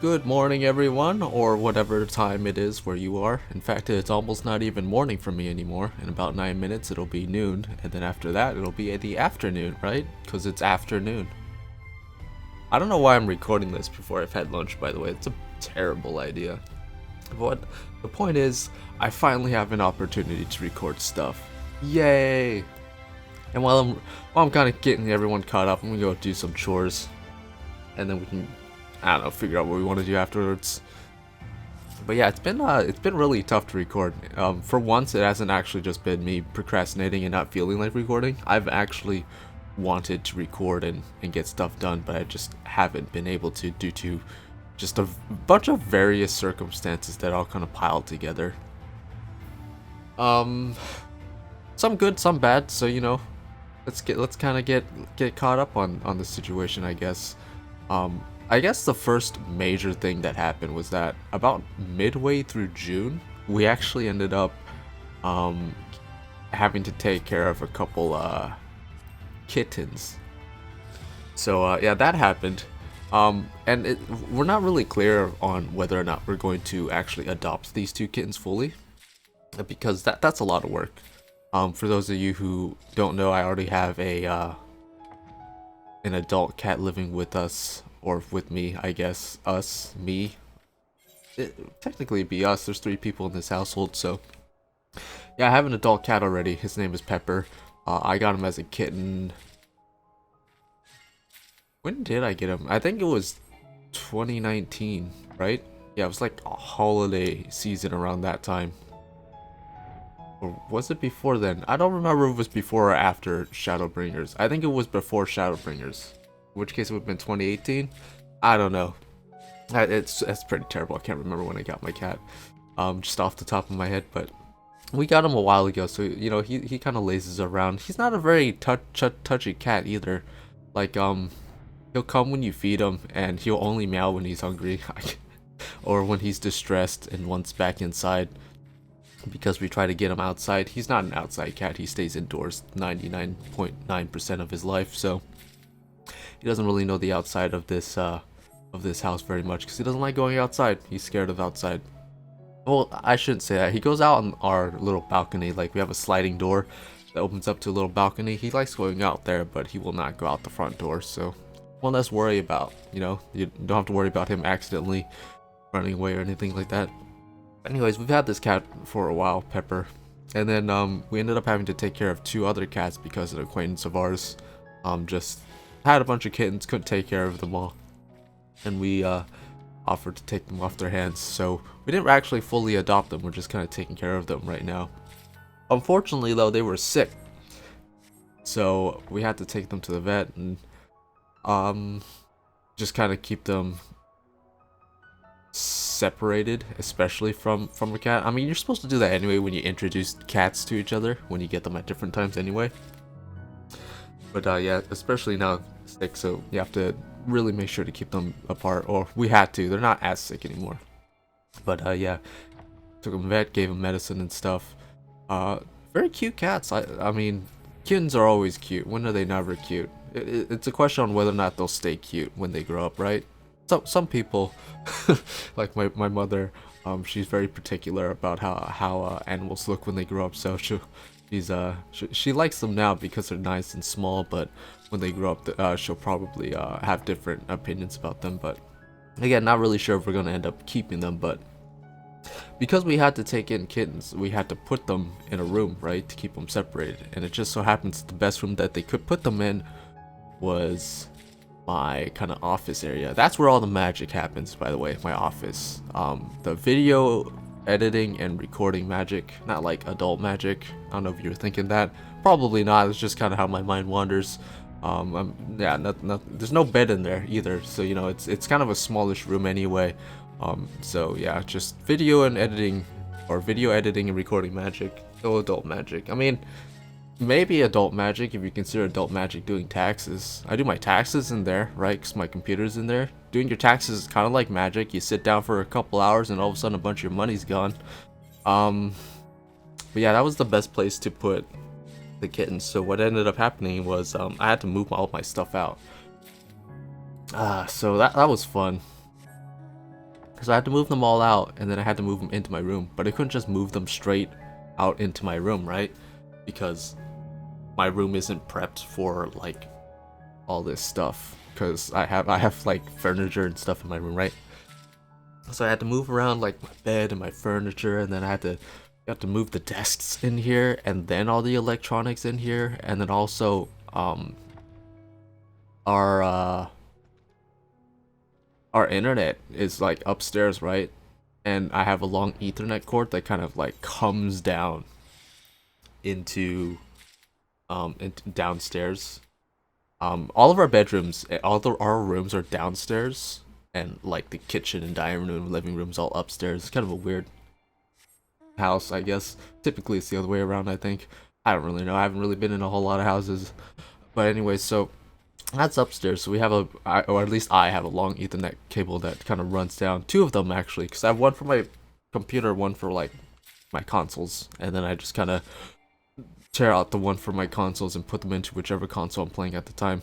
Good morning, everyone, or whatever time it is where you are. In fact, it's almost not even morning for me anymore. In about 9 minutes, it'll be noon, and then after that, it'll be the afternoon, right? Because it's afternoon. I don't know why I'm recording this before I've had lunch, by the way. It's a terrible idea. But the point is, I finally have an opportunity to record stuff. Yay! And while I'm kind of getting everyone caught up, I'm gonna go do some chores, and then we can, I don't know, figure out what we want to do afterwards. But yeah, it's been really tough to record. For once, it hasn't actually just been me procrastinating and not feeling like recording. I've actually wanted to record and get stuff done, but I just haven't been able to due to just a bunch of various circumstances that all kind of piled together. Some good, some bad. So let's kind of get caught up on the situation, I guess. I guess the first major thing that happened was that about midway through June, we actually ended up having to take care of a couple kittens. So yeah, that happened. And we're not really clear on whether or not we're going to actually adopt these two kittens fully, because that's a lot of work. For those of you who don't know, I already have an adult cat living with us, or with me, I guess. Me. Technically it'd be us. There's 3 people in this household, so yeah, I have an adult cat already. His name is Pepper. I got him as a kitten. When did I get him? I think it was 2019, right? Yeah, it was like a holiday season around that time. Or was it before then? I don't remember if it was before or after Shadowbringers. I think it was before Shadowbringers. In which case it would have been 2018. I don't know. It's pretty terrible. I can't remember when I got my cat. Just off the top of my head, but we got him a while ago. So he kind of lazes around. He's not a very touchy cat either. Like he'll come when you feed him, and he'll only meow when he's hungry, or when he's distressed and wants back inside. Because we try to get him outside. He's not an outside cat. He stays indoors 99.9% of his life. So he doesn't really know the outside of this house very much, because he doesn't like going outside. He's scared of outside. Well, I shouldn't say that. He goes out on our little balcony. Like, we have a sliding door that opens up to a little balcony. He likes going out there, but he will not go out the front door. So one less worry about. You don't have to worry about him accidentally running away or anything like that. Anyways, we've had this cat for a while, Pepper, and then we ended up having to take care of 2 other cats because an acquaintance of ours just had a bunch of kittens, couldn't take care of them all, and we offered to take them off their hands. So we didn't actually fully adopt them. We're just kind of taking care of them right now. Unfortunately, though, they were sick, so we had to take them to the vet and just kind of keep them separated, especially from a cat. I mean, you're supposed to do that anyway when you introduce cats to each other, when you get them at different times anyway. But yeah, especially now sick, so you have to really make sure to keep them apart, or we had to. They're not as sick anymore. But yeah, took them to the vet, gave them medicine and stuff. Very cute cats. I mean, kittens are always cute. When are they never cute? It's a question on whether or not they'll stay cute when they grow up, right? Some people, like my mother, she's very particular about how animals look when they grow up. So she likes them now because they're nice and small, but when they grow up, she'll probably have different opinions about them. But again, not really sure if we're gonna end up keeping them. But because we had to take in kittens, we had to put them in a room, right, to keep them separated. And it just so happens the best room that they could put them in was my kind of office area. That's where all the magic happens, by the way. My office, the video editing and recording magic, not like adult magic. I don't know if you were thinking that. Probably not. It's just kind of how my mind wanders. Yeah, there's no bed in there either, so it's kind of a smallish room anyway. So yeah, just video and editing, or video editing and recording magic. No adult magic. I mean, maybe adult magic if you consider adult magic doing taxes. I do my taxes in there, right? Because my computer's in there. Doing your taxes is kind of like magic. You sit down for a couple hours and all of a sudden a bunch of your money's gone. But yeah, that was the best place to put the kittens. So what ended up happening was I had to move all my stuff out. So that was fun. So I had to move them all out, and then I had to move them into my room. But I couldn't just move them straight out into my room, right? Because my room isn't prepped for like all this stuff. Because I have like furniture and stuff in my room, right? So I had to move around like my bed and my furniture, and then I had to move the desks in here, and then all the electronics in here, and then also our internet is like upstairs, right? And I have a long Ethernet cord that kind of like comes down into downstairs. All of our bedrooms, our rooms are downstairs, and like the kitchen and dining room, living room's all upstairs. It's kind of a weird house, I guess. Typically, it's the other way around. I think. I don't really know. I haven't really been in a whole lot of houses, but anyway, so that's upstairs. So we have or at least I have a long Ethernet cable that kind of runs down. Two of them actually, because I have one for my computer, one for like my consoles, and then I just kind of tear out the one for my consoles and put them into whichever console I'm playing at the time.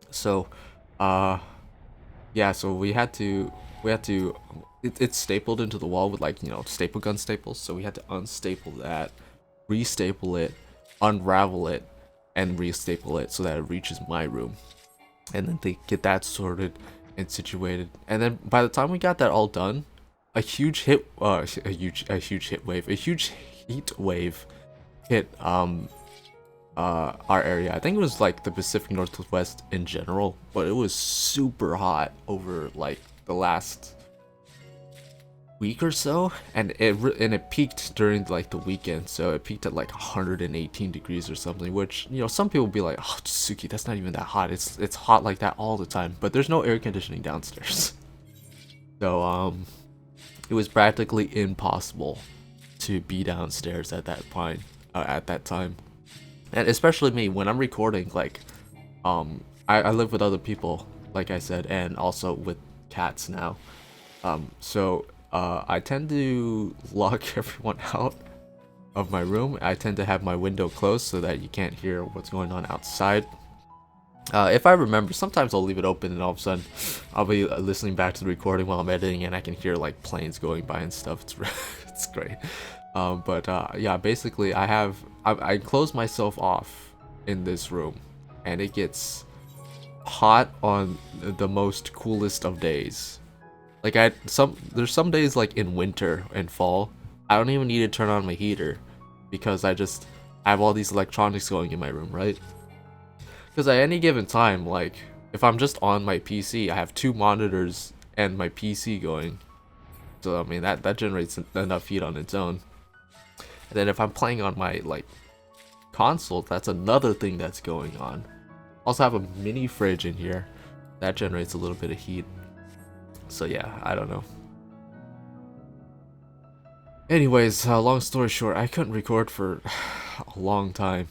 So, yeah. So it's stapled into the wall with like, you know, staple gun staples. So we had to unstaple that, restaple it, unravel it, and restaple it so that it reaches my room, and then they get that sorted and situated. And then by the time we got that all done, a huge heat wave hit our area. I think it was like the Pacific Northwest in general, but it was super hot over like the last week or so, and it peaked during like the weekend. So it peaked at like 118 degrees or something, which, you know, some people will be like, oh, Tsuki, that's not even that hot. It's hot like that all the time, but there's no air conditioning downstairs. So it was practically impossible to be downstairs at that point, at that time. And especially me, when I'm recording, like I live with other people, like I said, and also with cats now. So I tend to lock everyone out of my room. I tend to have my window closed so that you can't hear what's going on outside. If I remember, sometimes I'll leave it open, and all of a sudden I'll be listening back to the recording while I'm editing, and I can hear like planes going by and stuff. It's great. Yeah, basically I close myself off in this room, and it gets hot on the most coolest of days. Like there's some days like in winter and fall, I don't even need to turn on my heater because I have all these electronics going in my room, right? Because at any given time, like if I'm just on my PC, I have two monitors and my PC going. So I mean that generates enough heat on its own. And then if I'm playing on my like console, that's another thing that's going on. Also have a mini fridge in here that generates a little bit of heat. So yeah, I don't know. Anyways, long story short, I couldn't record for a long time,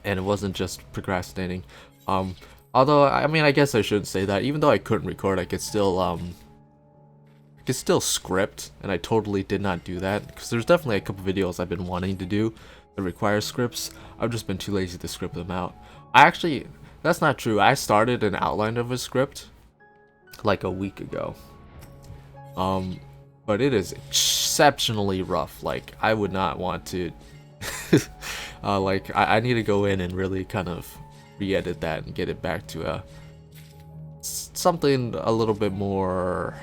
and it wasn't just procrastinating. Although I mean, I guess I shouldn't say that. Even though I couldn't record, I could still script, and I totally did not do that because there's definitely a couple videos I've been wanting to do that require scripts. I've just been too lazy to script them out. That's not true. I started an outline of a script like a week ago. But it is exceptionally rough. Like I would not want to like I need to go in and really kind of re-edit that and get it back to something a little bit more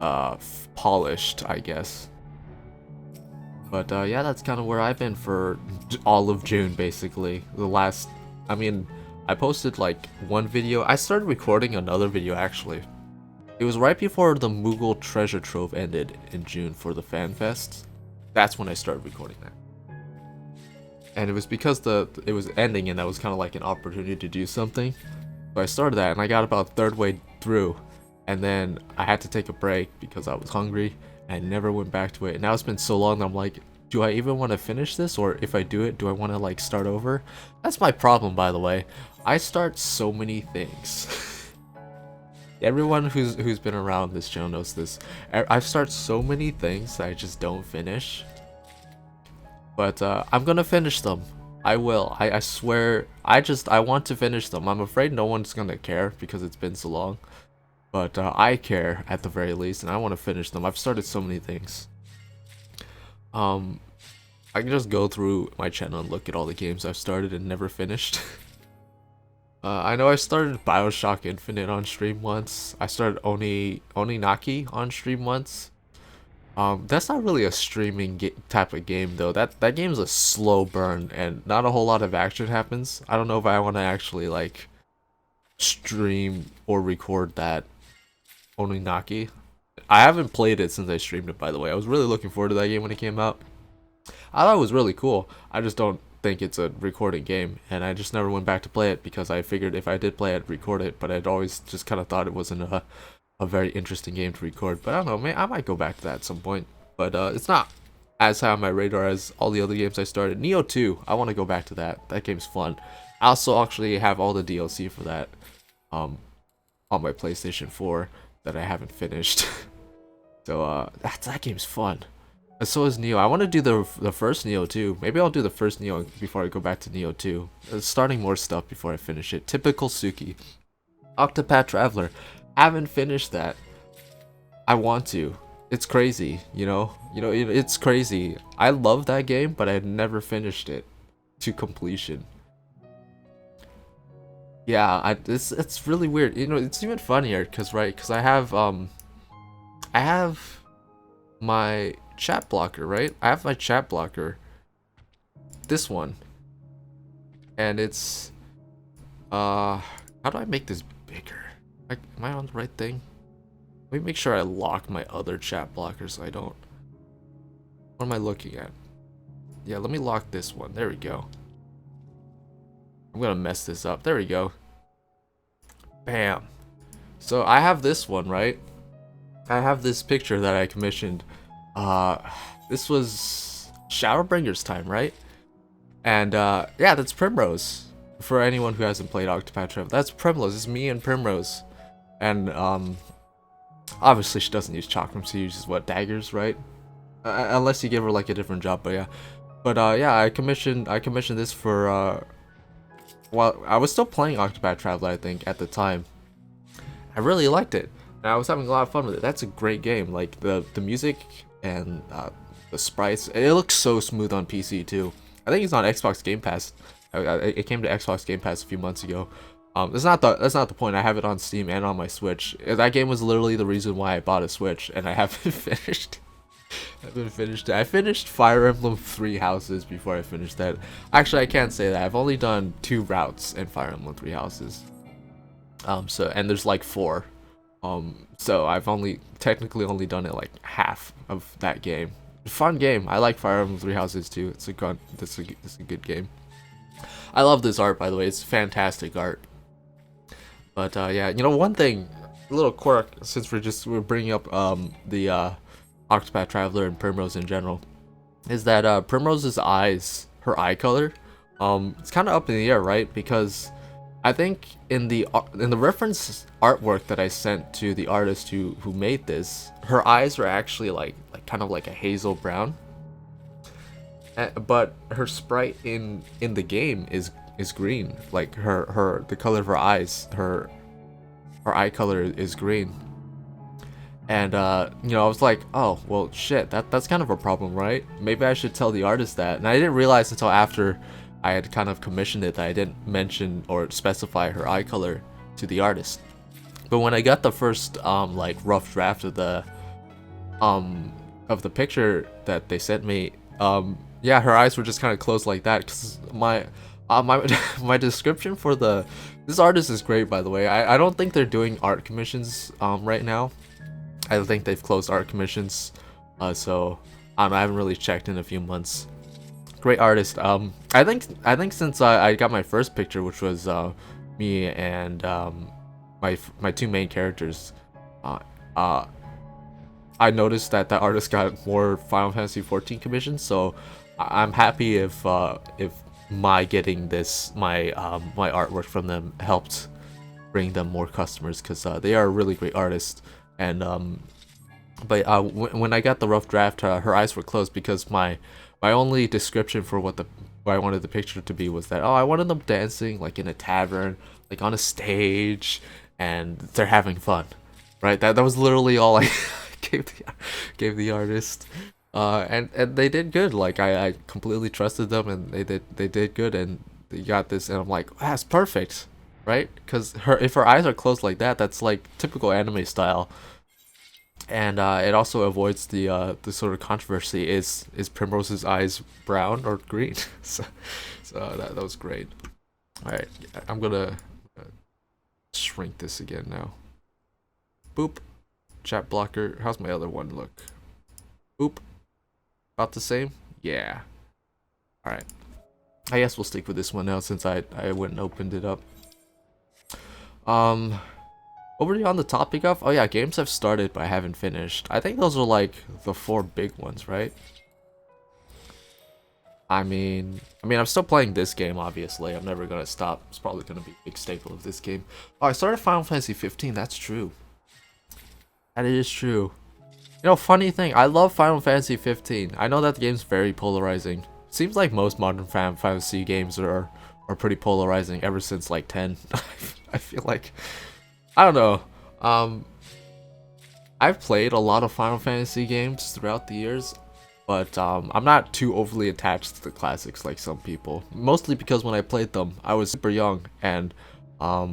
polished, I guess. But yeah, that's kind of where I've been for all of June, basically. I posted like one video. I started recording another video actually. It was right before the Moogle Treasure Trove ended in June for the Fan Fest. That's when I started recording that. And it was because it was ending, and that was kind of like an opportunity to do something. So I started that, and I got about third way through, and then I had to take a break because I was hungry. I never went back to it. And now it's been so long that I'm like, do I even want to finish this? Or if I do it, do I want to like start over? That's my problem, by the way. I start so many things. Everyone who's been around this channel knows this. I start so many things that I just don't finish. But I'm gonna finish them. I will. I swear. I want to finish them. I'm afraid no one's gonna care because it's been so long. but I care at the very least, and I want to finish them. I've started so many things. I can just go through my channel and look at all the games I've started and never finished. I know I started Bioshock Infinite on stream once. I started Oninaki on stream once. That's not really a streaming type of game though. That game's a slow burn and not a whole lot of action happens. I don't know if I want to actually like stream or record that Oninaki. I haven't played it since I streamed it, by the way. I was really looking forward to that game when it came out. I thought it was really cool. I just don't think it's a recording game, and I just never went back to play it because I figured if I did play it, I'd record it, but I'd always just kind of thought it wasn't a very interesting game to record. But I don't know, man, I might go back to that at some point. But it's not as high on my radar as all the other games I started. Nioh 2, I want to go back to that. That game's fun. I also actually have all the DLC for that on my PlayStation 4 that I haven't finished. So that game's fun. So is Nioh. I want to do the first Nioh too. Maybe I'll do the first Nioh before I go back to Nioh 2. Starting more stuff before I finish it. Typical Tsuki. Octopath Traveler. Haven't finished that. I want to. It's crazy, you know? It's crazy. I love that game, but I never finished it to completion. Yeah, it's really weird. You know, it's even funnier because I have my chat blocker, right? I have my chat blocker. This one. And it's how do I make this bigger? Like, am I on the right thing? Let me make sure I lock my other chat blocker so I don't. What am I looking at? Yeah, let me lock this one. There we go. I'm gonna mess this up. There we go. Bam. So I have this one, right? I have this picture that I commissioned. This was Shadowbringers time, right? And yeah, that's Primrose. For anyone who hasn't played Octopath Traveler, that's Primrose. It's me and Primrose. And obviously she doesn't use chakram, she uses what, daggers, right? Unless you give her like a different job, but yeah. But yeah, I commissioned this for well, I was still playing Octopath Traveler, I think, at the time. I really liked it. And I was having a lot of fun with it. That's a great game. Like the music and the sprites, it looks so smooth on PC too. I think it's on Xbox Game Pass. It came to Xbox Game Pass a few months ago. That's not the point. I have it on Steam and on my Switch. That game was literally the reason why I bought a Switch, and I haven't finished. I haven't finished it. I finished Fire Emblem 3 Houses before I finished that. Actually, I can't say that. I've only done 2 routes in Fire Emblem 3 Houses. So and there's like 4. So I've technically only done it like half of that game. Fun game. I like Fire Emblem 3 Houses too. It's a good game. I love this art, by the way. It's fantastic art. But yeah, you know, one thing, a little quirk, since we're bringing up the Octopath Traveler and Primrose in general, is that Primrose's eyes, her eye color, it's kind of up in the air, right? Because I think in the reference artwork that I sent to the artist who made this, her eyes were actually like kind of like a hazel brown. But her sprite in the game is green. Like the color of her eyes, her eye color is green. And you know, I was like, oh well, shit, that's kind of a problem, right? Maybe I should tell the artist that. And I didn't realize until after I had kind of commissioned it that I didn't mention or specify her eye color to the artist. But when I got the first like rough draft of the picture that they sent me, yeah, her eyes were just kind of closed like that. Cause my description for this artist is great, by the way. I don't think they're doing art commissions right now. I think they've closed art commissions, so I don't know, I haven't really checked in a few months. Great artist. I think since I got my first picture, which was me and my 2 main characters, I noticed that the artist got more Final Fantasy XIV commissions. So I'm happy if my getting my artwork from them helped bring them more customers, because they are a really great artist. And but when I got the rough draft, her eyes were closed because my only description for what I wanted the picture to be was that, oh, I wanted them dancing like in a tavern, like on a stage, and they're having fun. right? That was literally all I gave the artist. And they did good. Like I completely trusted them, and they did good, and they got this, and I'm like, ah, that's perfect, right? Because if her eyes are closed like that, that's like typical anime style, and it also avoids the sort of controversy. Is Primrose's eyes brown or green? So that was great. All right, I'm gonna shrink this again now. Boop. Chat blocker. How's my other one look? Boop. About the same? Yeah. Alright. I guess we'll stick with this one now since I went and opened it up. What were you on the topic of? Oh yeah, games I've started but I haven't finished. I think those are like the 4 big ones, right? I mean, I'm still playing this game, obviously. I'm never gonna stop. It's probably gonna be a big staple of this game. Oh, I started Final Fantasy XV. That's true. That is true. You know, funny thing, I love Final Fantasy XV. I know that the game's very polarizing. Seems like most modern Final Fantasy games are pretty polarizing ever since like 10. I feel like, I don't know. I've played a lot of Final Fantasy games throughout the years, but I'm not too overly attached to the classics like some people. Mostly because when I played them, I was super young, and I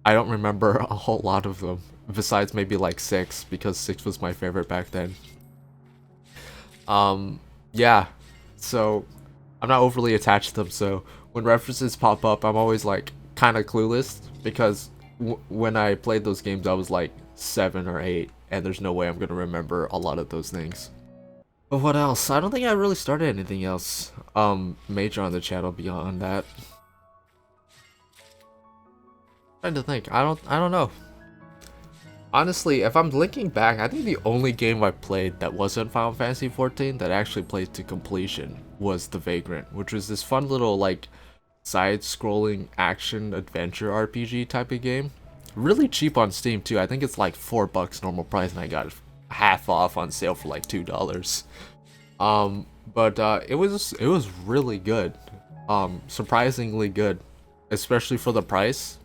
don't remember a whole lot of them. Besides maybe like 6, because 6 was my favorite back then. Yeah, so I'm not overly attached to them, so when references pop up, I'm always like kind of clueless, because when I played those games, I was like 7 or 8, and there's no way I'm gonna remember a lot of those things. But what else? I don't think I really started anything else major on the channel beyond that. I'm trying to think. I don't know. Honestly, if I'm looking back, I think the only game I played that wasn't Final Fantasy XIV that I actually played to completion was The Vagrant, which was this fun little like side-scrolling action adventure RPG type of game. Really cheap on Steam too. I think it's like $4 normal price, and I got it half off on sale for like $2. But it was really good. Surprisingly good, especially for the price.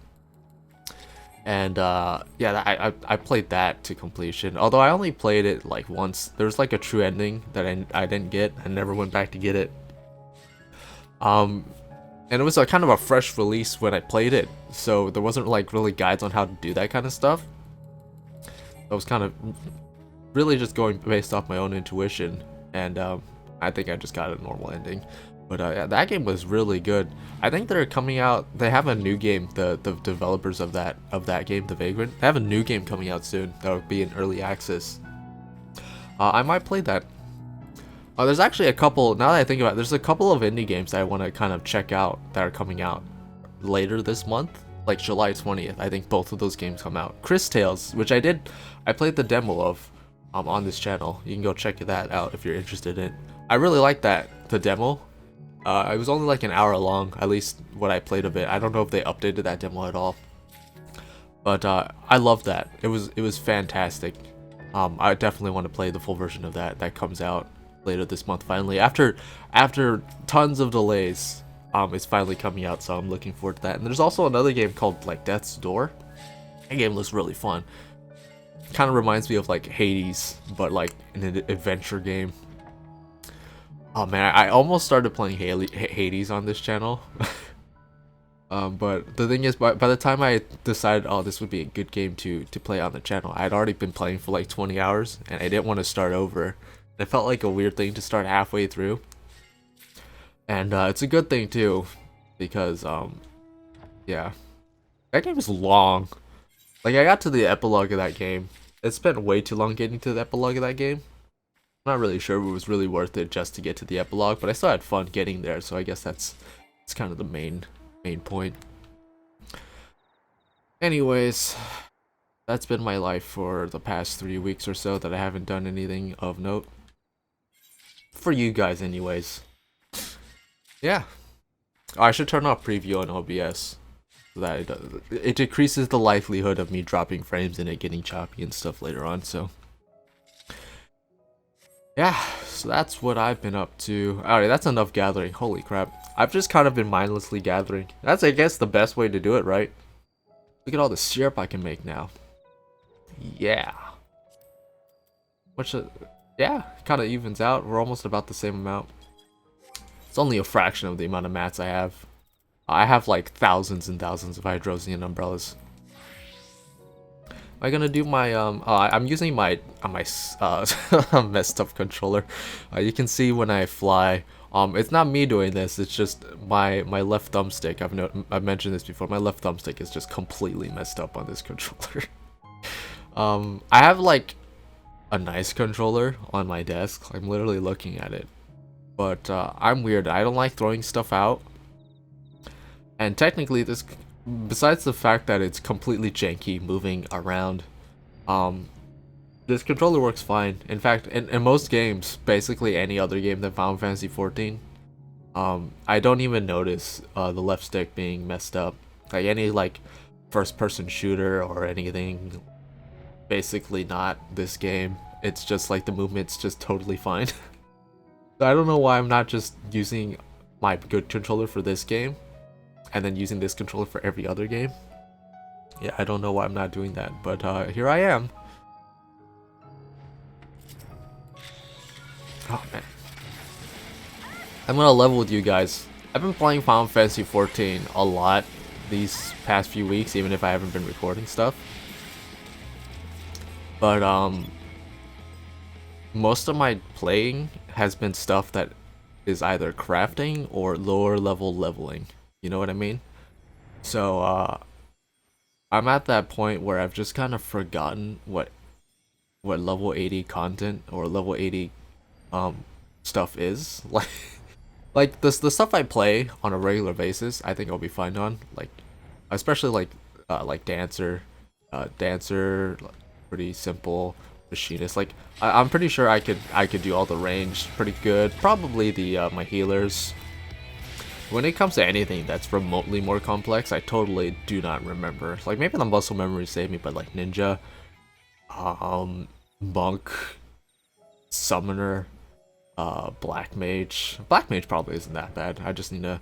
And yeah, I played that to completion. Although I only played it like once. There's like a true ending that I didn't get. I never went back to get it. And it was a kind of a fresh release when I played it, so there wasn't like really guides on how to do that kind of stuff. I was kind of really just going based off my own intuition, and I think I just got a normal ending. But yeah, that game was really good. I think they're coming out. They have a new game. The developers of that game, The Vagrant, they have a new game coming out soon that will be in early access. I might play that. There's actually a couple. Now that I think about it, there's a couple of indie games that I want to kind of check out that are coming out later this month, like July 20th. I think both of those games come out. Chris Tales, which I played the demo of on this channel. You can go check that out if you're interested in it. I really like the demo. It was only like an hour long, at least what I played of it. I don't know if they updated that demo at all, but I love that. It was fantastic. I definitely want to play the full version of that comes out later this month. Finally, after tons of delays, it's finally coming out. So I'm looking forward to that. And there's also another game called like Death's Door. That game looks really fun. Kind of reminds me of like Hades, but like an adventure game. Oh man, I almost started playing Hades on this channel. But the thing is, by the time I decided, oh, this would be a good game to play on the channel, I had already been playing for like 20 hours, and I didn't want to start over. It felt like a weird thing to start halfway through. And it's a good thing too, because yeah, that game is long. Like I got to the epilogue of that game. It spent way too long getting to the epilogue of that game. I'm not really sure if it was really worth it just to get to the epilogue, but I still had fun getting there, so I guess it's kind of the main point. Anyways, that's been my life for the past 3 weeks or so that I haven't done anything of note. For you guys anyways. Yeah. I should turn off preview on OBS, so that it decreases the likelihood of me dropping frames and it getting choppy and stuff later on, so. Yeah, so that's what I've been up to. Alright, that's enough gathering. Holy crap. I've just kind of been mindlessly gathering. That's, I guess, the best way to do it, right? Look at all the syrup I can make now. yeah. Which, yeah, kind of evens out. We're almost about the same amount. It's only a fraction of the amount of mats I have. I have like thousands and thousands of Hydrosian umbrellas. Am I gonna do my I'm using my messed up controller. You can see when I fly. It's not me doing this. It's just my left thumbstick. I've mentioned this before. My left thumbstick is just completely messed up on this controller. I have like a nice controller on my desk. I'm literally looking at it, but I'm weird. I don't like throwing stuff out. And technically, this, besides the fact that it's completely janky moving around, this controller works fine. In fact, in most games, basically any other game than Final Fantasy XIV, I don't even notice the left stick being messed up. Like any like first-person shooter or anything, basically not this game. It's just like the movement's just totally fine. So I don't know why I'm not just using my good controller for this game and then using this controller for every other game. Yeah, I don't know why I'm not doing that, but here I am. Oh man, I'm gonna level with you guys. I've been playing Final Fantasy XIV a lot these past few weeks, even if I haven't been recording stuff. But most of my playing has been stuff that is either crafting or lower level leveling. You know what I mean? So I'm at that point where I've just kind of forgotten what level 80 content or level 80 stuff is. Like the stuff I play on a regular basis, I think I'll be fine on. Like especially like dancer, pretty simple. Machinist, like I'm pretty sure I could do all the range pretty good. Probably the my healers. When it comes to anything that's remotely more complex, I totally do not remember. Like maybe the muscle memory saved me, but like ninja, monk, summoner, black mage. Black mage probably isn't that bad. I just need to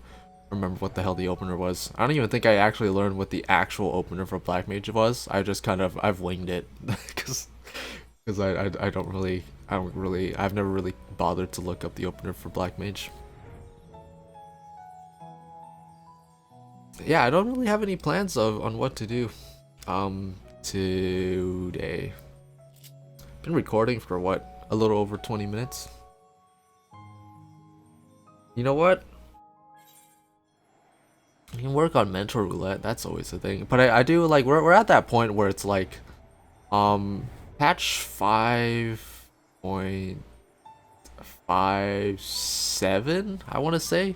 remember what the hell the opener was. I don't even think I actually learned what the actual opener for black mage was. I just I've winged it because I've never really bothered to look up the opener for black mage. Yeah, I don't really have any plans on what to do today. Been recording for what, a little over 20 minutes. You know what? I can work on mental roulette. That's always a thing. But I do like we're at that point where it's like patch 5.57, I want to say.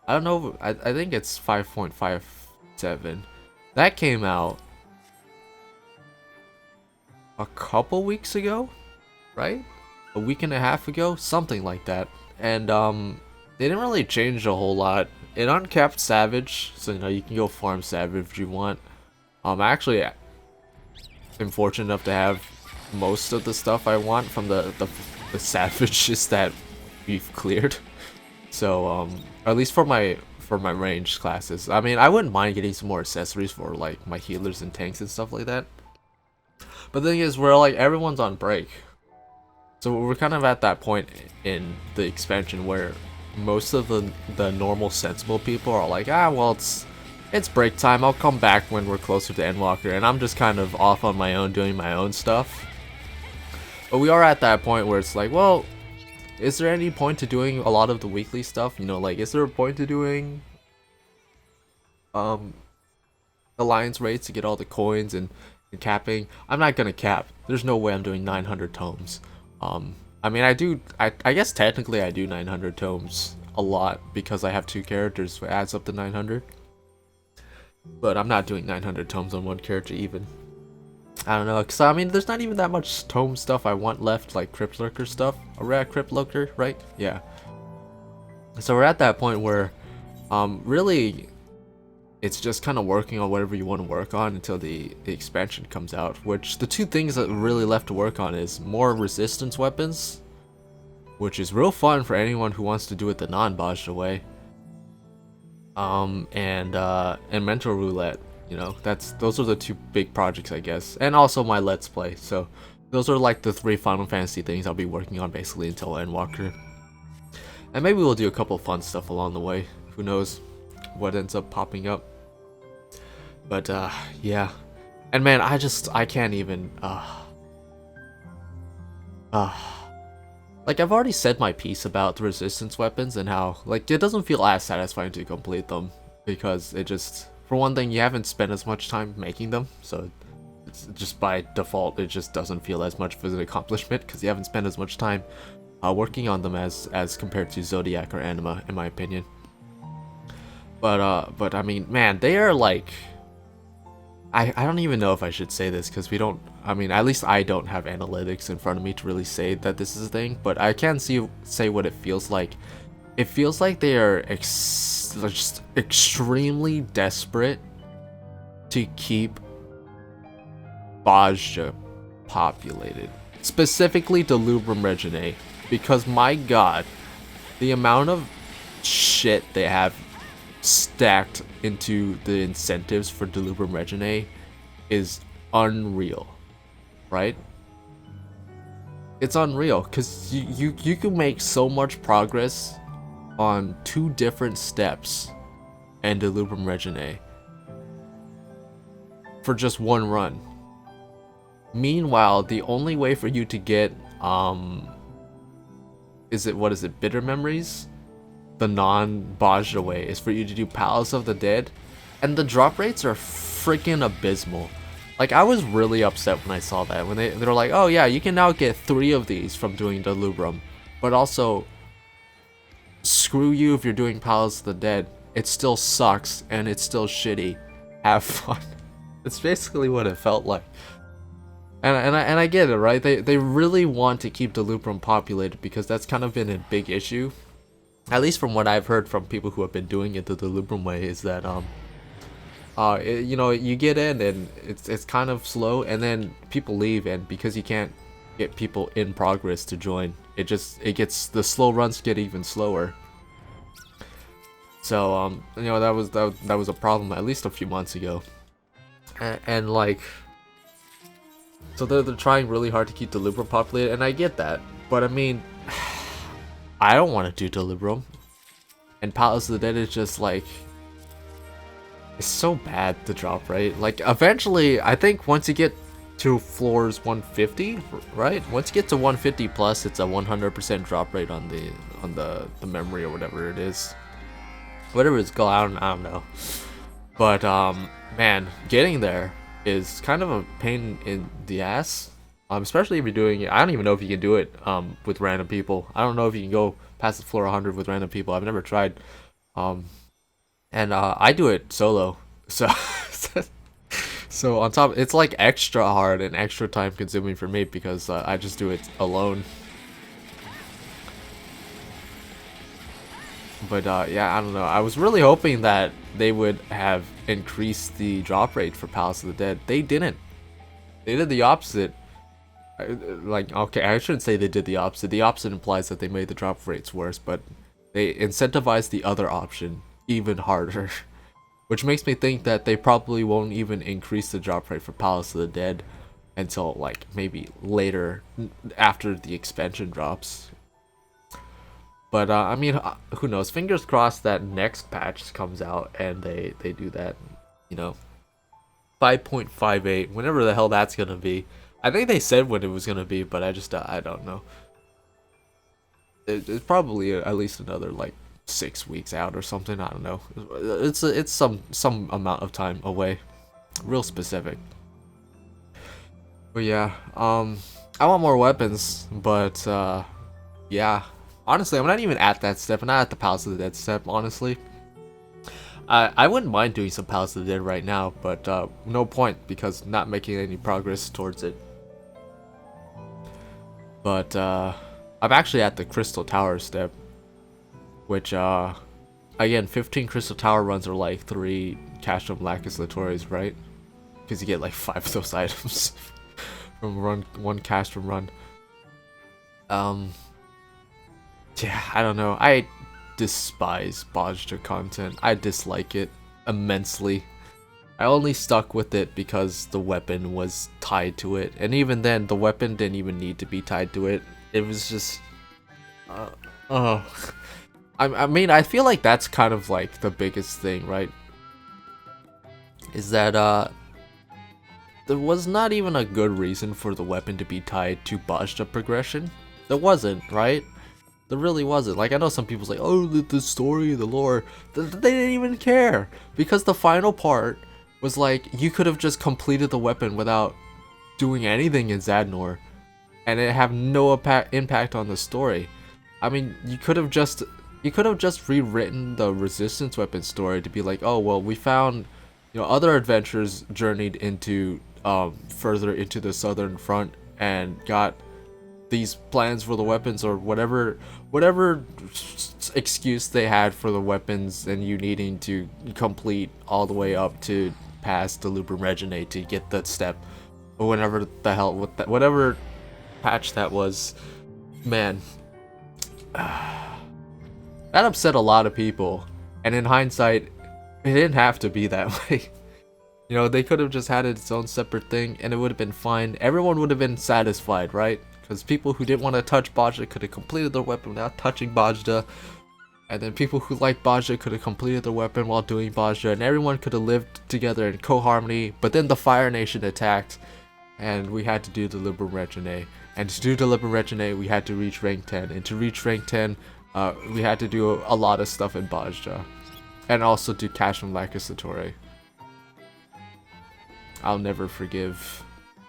I don't know. I think it's 5.57. That came out a couple weeks ago, right? A week and a half ago, something like that. And they didn't really change a whole lot. It uncapped Savage, so you know you can go farm Savage if you want. I actually am fortunate enough to have most of the stuff I want from the Savages that we've cleared. So at least for my ranged classes. I mean, I wouldn't mind getting some more accessories for like my healers and tanks and stuff like that. But the thing is, we're like everyone's on break, so we're kind of at that point in the expansion where most of the normal sensible people are like, well, it's break time. I'll come back when we're closer to Endwalker, and I'm just kind of off on my own doing my own stuff. But we are at that point where it's like, well, is there any point to doing a lot of the weekly stuff? You know, like, is there a point to doing alliance raids to get all the coins and capping? I'm not gonna cap. There's no way I'm doing 900 tomes. I mean, I guess technically I do 900 tomes a lot because I have 2 characters, so it adds up to 900. But I'm not doing 900 tomes on 1 character even. I don't know, because I mean, there's not even that much tome stuff I want left, like Crypt Lurker stuff. Are we at Crypt Lurker, right? Yeah. So we're at that point where, really, it's just kind of working on whatever you want to work on until the expansion comes out. Which, the 2 things that are really left to work on is more resistance weapons, which is real fun for anyone who wants to do it the non-Bajra way. And mental roulette. You know, those are the two big projects, I guess, and also my Let's Play. So those are like the 3 Final Fantasy things I'll be working on basically until Endwalker. And maybe we'll do a couple fun stuff along the way. Who knows what ends up popping up. But yeah. And man, I can't even like I've already said my piece about the resistance weapons and how like it doesn't feel as satisfying to complete them because it just, for one thing, you haven't spent as much time making them, so it's just by default it just doesn't feel as much of an accomplishment because you haven't spent as much time working on them as compared to Zodiac or Anima, in my opinion. But I mean, man, they are like, I don't even know if I should say this because we don't, I mean, at least I don't have analytics in front of me to really say that this is a thing, but I can say what it feels like. It feels like they are just extremely desperate to keep Bajja populated. Specifically Delubrum Reginae, because my god, the amount of shit they have stacked into the incentives for Delubrum Reginae is unreal, right? It's unreal because you can make so much progress on 2 different steps and Delubrum Reginae for just 1 run. Meanwhile, the only way for you to get what is it, Bitter Memories? The non-Bajja way is for you to do Palace of the Dead, and the drop rates are freaking abysmal. Like, I was really upset when I saw that, when they were like, oh yeah, you can now get 3 of these from doing Delubrum, but also, screw you if you're doing Palace of the Dead. It still sucks, and it's still shitty. Have fun. It's basically what it felt like. And I get it, right? They really want to keep Delubrum populated because that's kind of been a big issue. At least from what I've heard from people who have been doing it the Delubrum way, is that you know, you get in and it's kind of slow, and then people leave, and because you can't get people in progress to join, it gets, the slow runs get even slower. So you know, that was a problem at least a few months ago, and like, so they're trying really hard to keep Delubrum populated, and I get that, but I mean, I don't want to do Delubrum, and Palace of the Dead is just like, it's so bad the drop rate. Like, eventually, I think once you get to floors 150, right? Once you get to 150 plus, it's a 100% drop rate on the memory or whatever it is, whatever it's called. I don't know. But man, getting there is kind of a pain in the ass. Especially if you're doing it. I don't even know if you can do it with random people. I don't know if you can go past the floor 100 with random people. I've never tried. And I do it solo. So so on top, it's like extra hard and extra time consuming for me because I just do it alone. But yeah, I don't know. I was really hoping that they would have increased the drop rate for Palace of the Dead. They didn't. They did the opposite. Like, okay, I shouldn't say they did the opposite. The opposite implies that they made the drop rates worse, but they incentivized the other option even harder. Which makes me think that they probably won't even increase the drop rate for Palace of the Dead until, like, maybe later, after the expansion drops. But, I mean, who knows? Fingers crossed that next patch comes out and they do that, you know. 5.58, whenever the hell that's gonna be. I think they said when it was gonna be, but I don't know. It's probably at least another like 6 weeks out or something. I don't know. It's some amount of time away, real specific. But yeah, I want more weapons, but yeah. Honestly, I'm not even at that step. I'm not at the Palace of the Dead step, honestly. I wouldn't mind doing some Palace of the Dead right now, but no point because not making any progress towards it. But I'm actually at the Crystal Tower step, which again, 15 Crystal Tower runs are like 3 Castrum Lacus Latoris, right? Because you get like 5 of those items from one Castrum run. Yeah, I don't know. I despise Bajja content. I dislike it immensely. I only stuck with it because the weapon was tied to it, and even then, the weapon didn't even need to be tied to it. It was just, oh. I mean, I feel like that's kind of like the biggest thing, right? Is that there was not even a good reason for the weapon to be tied to Bajda progression. There wasn't, right? There really wasn't. Like, I know some people's like, oh, the story, the lore. They didn't even care. Because the final part was like, you could have just completed the weapon without doing anything in Zadnor. And it have no impact on the story. I mean, you could have just rewritten the resistance weapon story to be like, oh, well, we found, you know, other adventurers journeyed into, further into the southern front and got these plans for the weapons, or whatever excuse they had for the weapons, and you needing to complete all the way up to past the Lubrum Regine to get that step, or whatever the hell, whatever patch that was. Man, that upset a lot of people, and in hindsight, it didn't have to be that way. You know, they could have just had its own separate thing, and it would have been fine. Everyone would have been satisfied, right? Because people who didn't want to touch Bajda could have completed their weapon without touching Bajda. And then people who liked Bajda could have completed their weapon while doing Bajda. And everyone could have lived together in co-harmony. But then the Fire Nation attacked. And we had to do the Lubrum Regine. And to do the Lubrum Regine, we had to reach rank 10. And to reach rank 10, we had to do a lot of stuff in Bajda. And also do Cash from Lakisatori. I'll never forgive,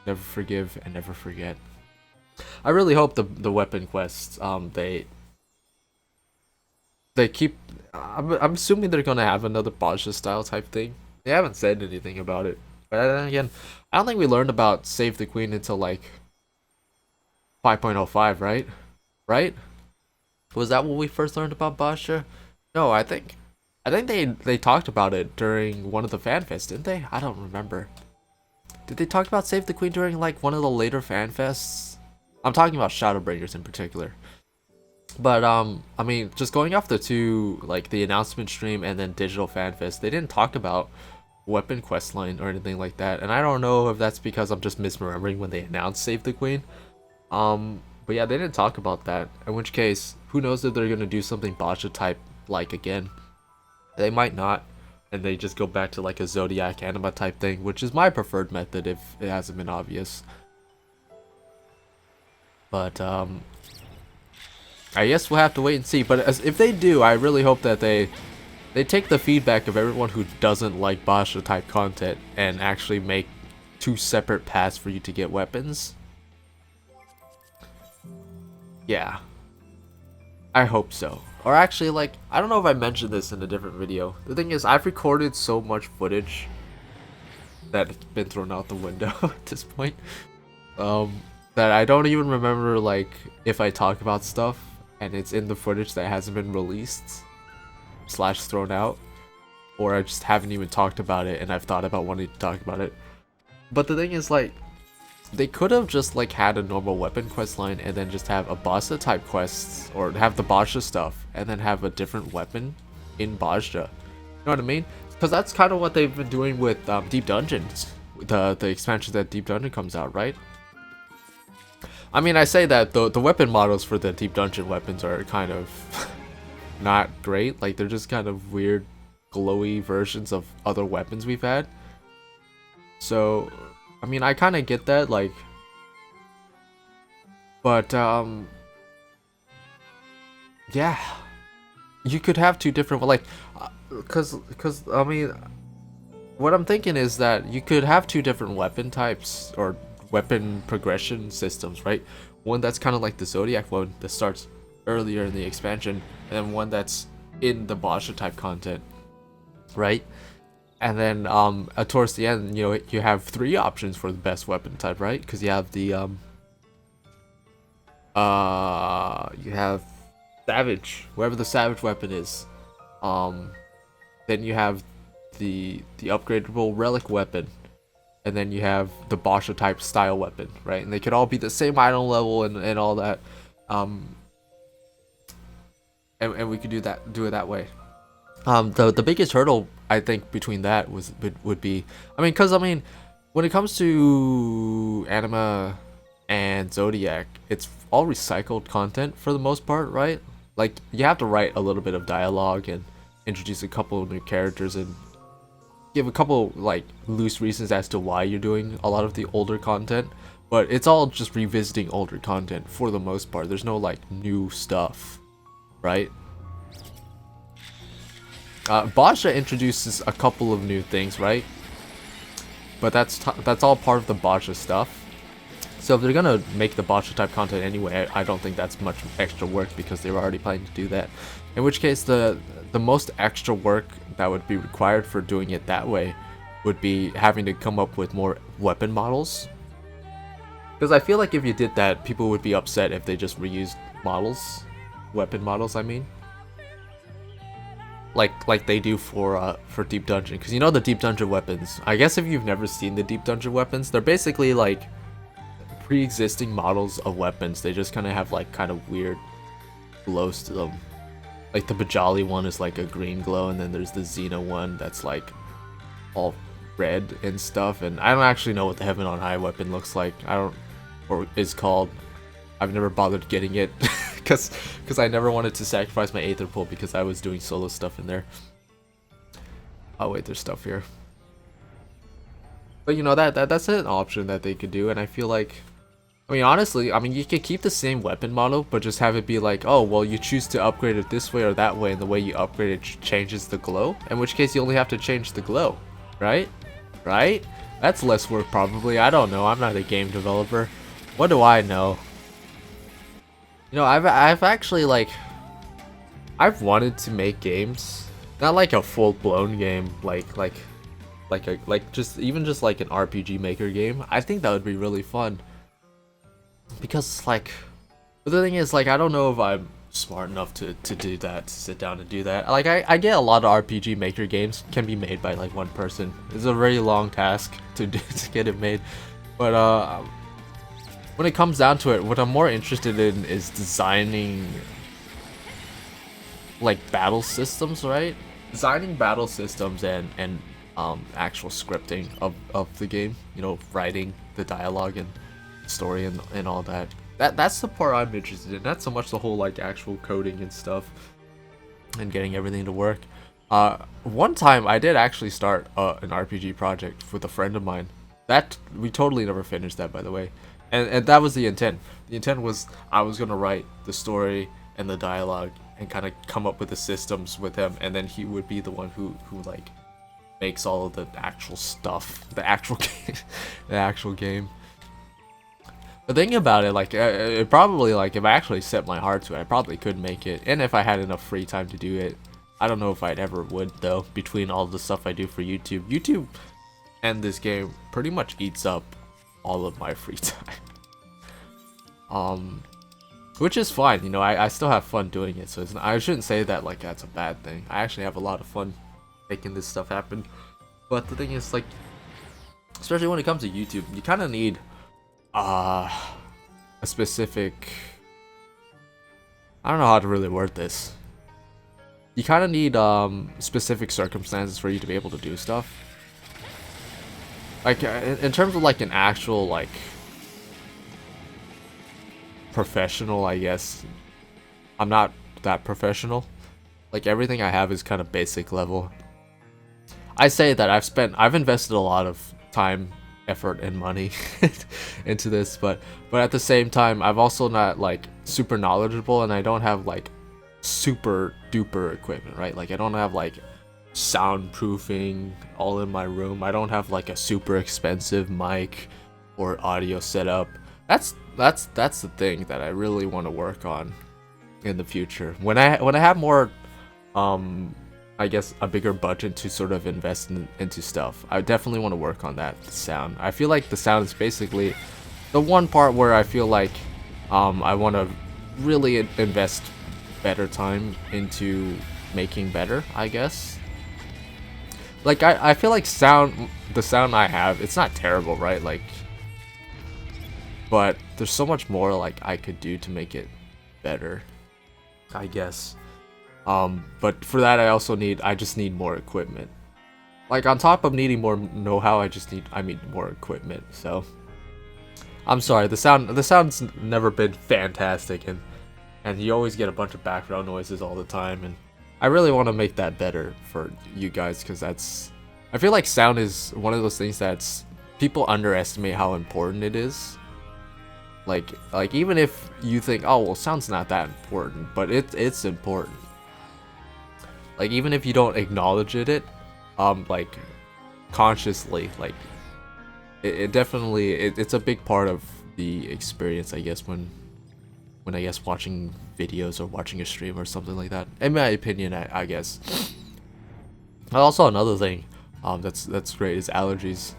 and never forget. I really hope the weapon quests, they keep. I'm assuming they're gonna have another Bajda style type thing. They haven't said anything about it, but then again, I don't think we learned about Save the Queen until like 5.05, right? Right? Was that when we first learned about Bajda? No, I think they talked about it during one of the fanfests, didn't they? I don't remember. Did they talk about Save the Queen during like one of the later fanfests? I'm talking about Shadowbringers in particular. But I mean, just going off the two, like the announcement stream and then digital fanfest, they didn't talk about weapon questline or anything like that. And I don't know if that's because I'm just misremembering when they announced Save the Queen. But yeah, they didn't talk about that. In which case, who knows if they're gonna do something Bajda type like again? They might not, and they just go back to like a Zodiac anima type thing, which is my preferred method if it hasn't been obvious. But I guess we'll have to wait and see. But if they do, I really hope that they take the feedback of everyone who doesn't like Bajda type content and actually make two separate paths for you to get weapons. Yeah, I hope so. Or actually, like, I don't know if I mentioned this in a different video. The thing is, I've recorded so much footage that it's been thrown out the window at this point. That I don't even remember, like, if I talk about stuff and it's in the footage that hasn't been released / thrown out, or I just haven't even talked about it and I've thought about wanting to talk about it. But the thing is, like, they could have just like had a normal weapon quest line and then just have a Bajda type quests, or have the Bajda stuff and then have a different weapon in Bajda. You know what I mean? Because that's kind of what they've been doing with Deep Dungeons, the expansion that Deep Dungeon comes out, right? I mean, I say that the weapon models for the Deep Dungeon weapons are kind of not great. Like, they're just kind of weird, glowy versions of other weapons we've had. So, I mean, I kind of get that, like, but, yeah, you could have two different, like, cause, I mean, what I'm thinking is that you could have two different weapon types, or weapon progression systems, right? One that's kind of like the Zodiac one that starts earlier in the expansion, and then one that's in the Bajda type content, right? And then towards the end, you know, you have three options for the best weapon type, right? Because you have the you have Savage, wherever the Savage weapon is. Then you have the upgradable Relic weapon, and then you have the Bajda type style weapon, right? And they could all be the same item level and all that. And we could do it that way. The biggest hurdle I think between that would be, I mean, because I mean, when it comes to anima and Zodiac, it's all recycled content for the most part, right? Like, you have to write a little bit of dialogue and introduce a couple of new characters and give a couple like loose reasons as to why you're doing a lot of the older content, but it's all just revisiting older content for the most part. There's no like new stuff, right? Basha introduces a couple of new things, right? But that's all part of the Basha stuff. So if they're gonna make the Basha type content anyway, I don't think that's much extra work because they were already planning to do that. In which case, the most extra work that would be required for doing it that way would be having to come up with more weapon models. Because I feel like if you did that, people would be upset if they just reused models, weapon models, I mean. Like they do for Deep Dungeon. Because you know the Deep Dungeon weapons. I guess if you've never seen the Deep Dungeon weapons, they're basically like pre-existing models of weapons. They just kind of have like kind of weird glows to them. Like the Bajali one is like a green glow, and then there's the Xena one that's like all red and stuff. And I don't actually know what the Heaven on High weapon looks like. I don't, or is called. I've never bothered getting it because I never wanted to sacrifice my Aether Pool because I was doing solo stuff in there. Oh wait, there's stuff here. But you know that's an option that they could do, and I feel like, I mean, honestly, I mean, you can keep the same weapon model, but just have it be like, oh, well, you choose to upgrade it this way or that way, and the way you upgrade it changes the glow, in which case you only have to change the glow, right? Right? That's less work, probably. I don't know. I'm not a game developer. What do I know? You know, I've actually, like, I've wanted to make games, not like a full-blown game, like just like an RPG Maker game. I think that would be really fun. Because, like, but the thing is, like, I don't know if I'm smart enough to do that, to sit down and do that. Like, I get a lot of RPG Maker games can be made by, like, one person. It's a very long task to get it made. But, when it comes down to it, what I'm more interested in is designing, like, battle systems, right? Designing battle systems and actual scripting of the game. You know, writing the dialogue and story and all that. That's the part I'm interested in. Not so much the whole like actual coding and stuff and getting everything to work. One time I did actually start an RPG project with a friend of mine. That we totally never finished that, by the way. And that was the intent. The intent was I was gonna write the story and the dialogue and kind of come up with the systems with him, and then he would be the one who like makes all of the actual stuff, the actual game, the actual game. The thing about it, like, it probably, like, if I actually set my heart to it, I probably could make it. And if I had enough free time to do it. I don't know if I'd ever would, though, between all the stuff I do for YouTube. YouTube and this game pretty much eats up all of my free time. Which is fine, you know, I still have fun doing it, so I shouldn't say that, like, that's a bad thing. I actually have a lot of fun making this stuff happen. But the thing is, like, especially when it comes to YouTube, you kind of need a specific, I don't know how to really word this. You kind of need specific circumstances for you to be able to do stuff. Like in terms of like an actual like professional, I guess I'm not that professional. Like everything I have is kind of basic level. I say that I've invested a lot of time, effort, and money into this, but at the same time I've also not like super knowledgeable, and I don't have like super duper equipment, right? Like I don't have like soundproofing all in my room. I don't have like a super expensive mic or audio setup. That's the thing that I really want to work on in the future. When I have more I guess a bigger budget to sort of invest into stuff, I definitely want to work on that sound. I feel like the sound is basically the one part where I feel like I want to really invest better time into making better, I guess. Like I feel like the sound I have, it's not terrible, right? Like, but there's so much more like I could do to make it better, I guess. But for that I just need more equipment. like on top of needing more know-how, I mean more equipment. So I'm sorry, the sound's never been fantastic, and you always get a bunch of background noises all the time, and I really want to make that better for you guys, because I feel like sound is one of those things that's people underestimate how important it is. Like even if you think, oh well, sound's not that important, but it's important. Like even if you don't acknowledge it, like consciously, like it definitely it's a big part of the experience, I guess, when I guess watching videos or watching a stream or something like that. In my opinion, I guess. Also another thing, that's great is allergies.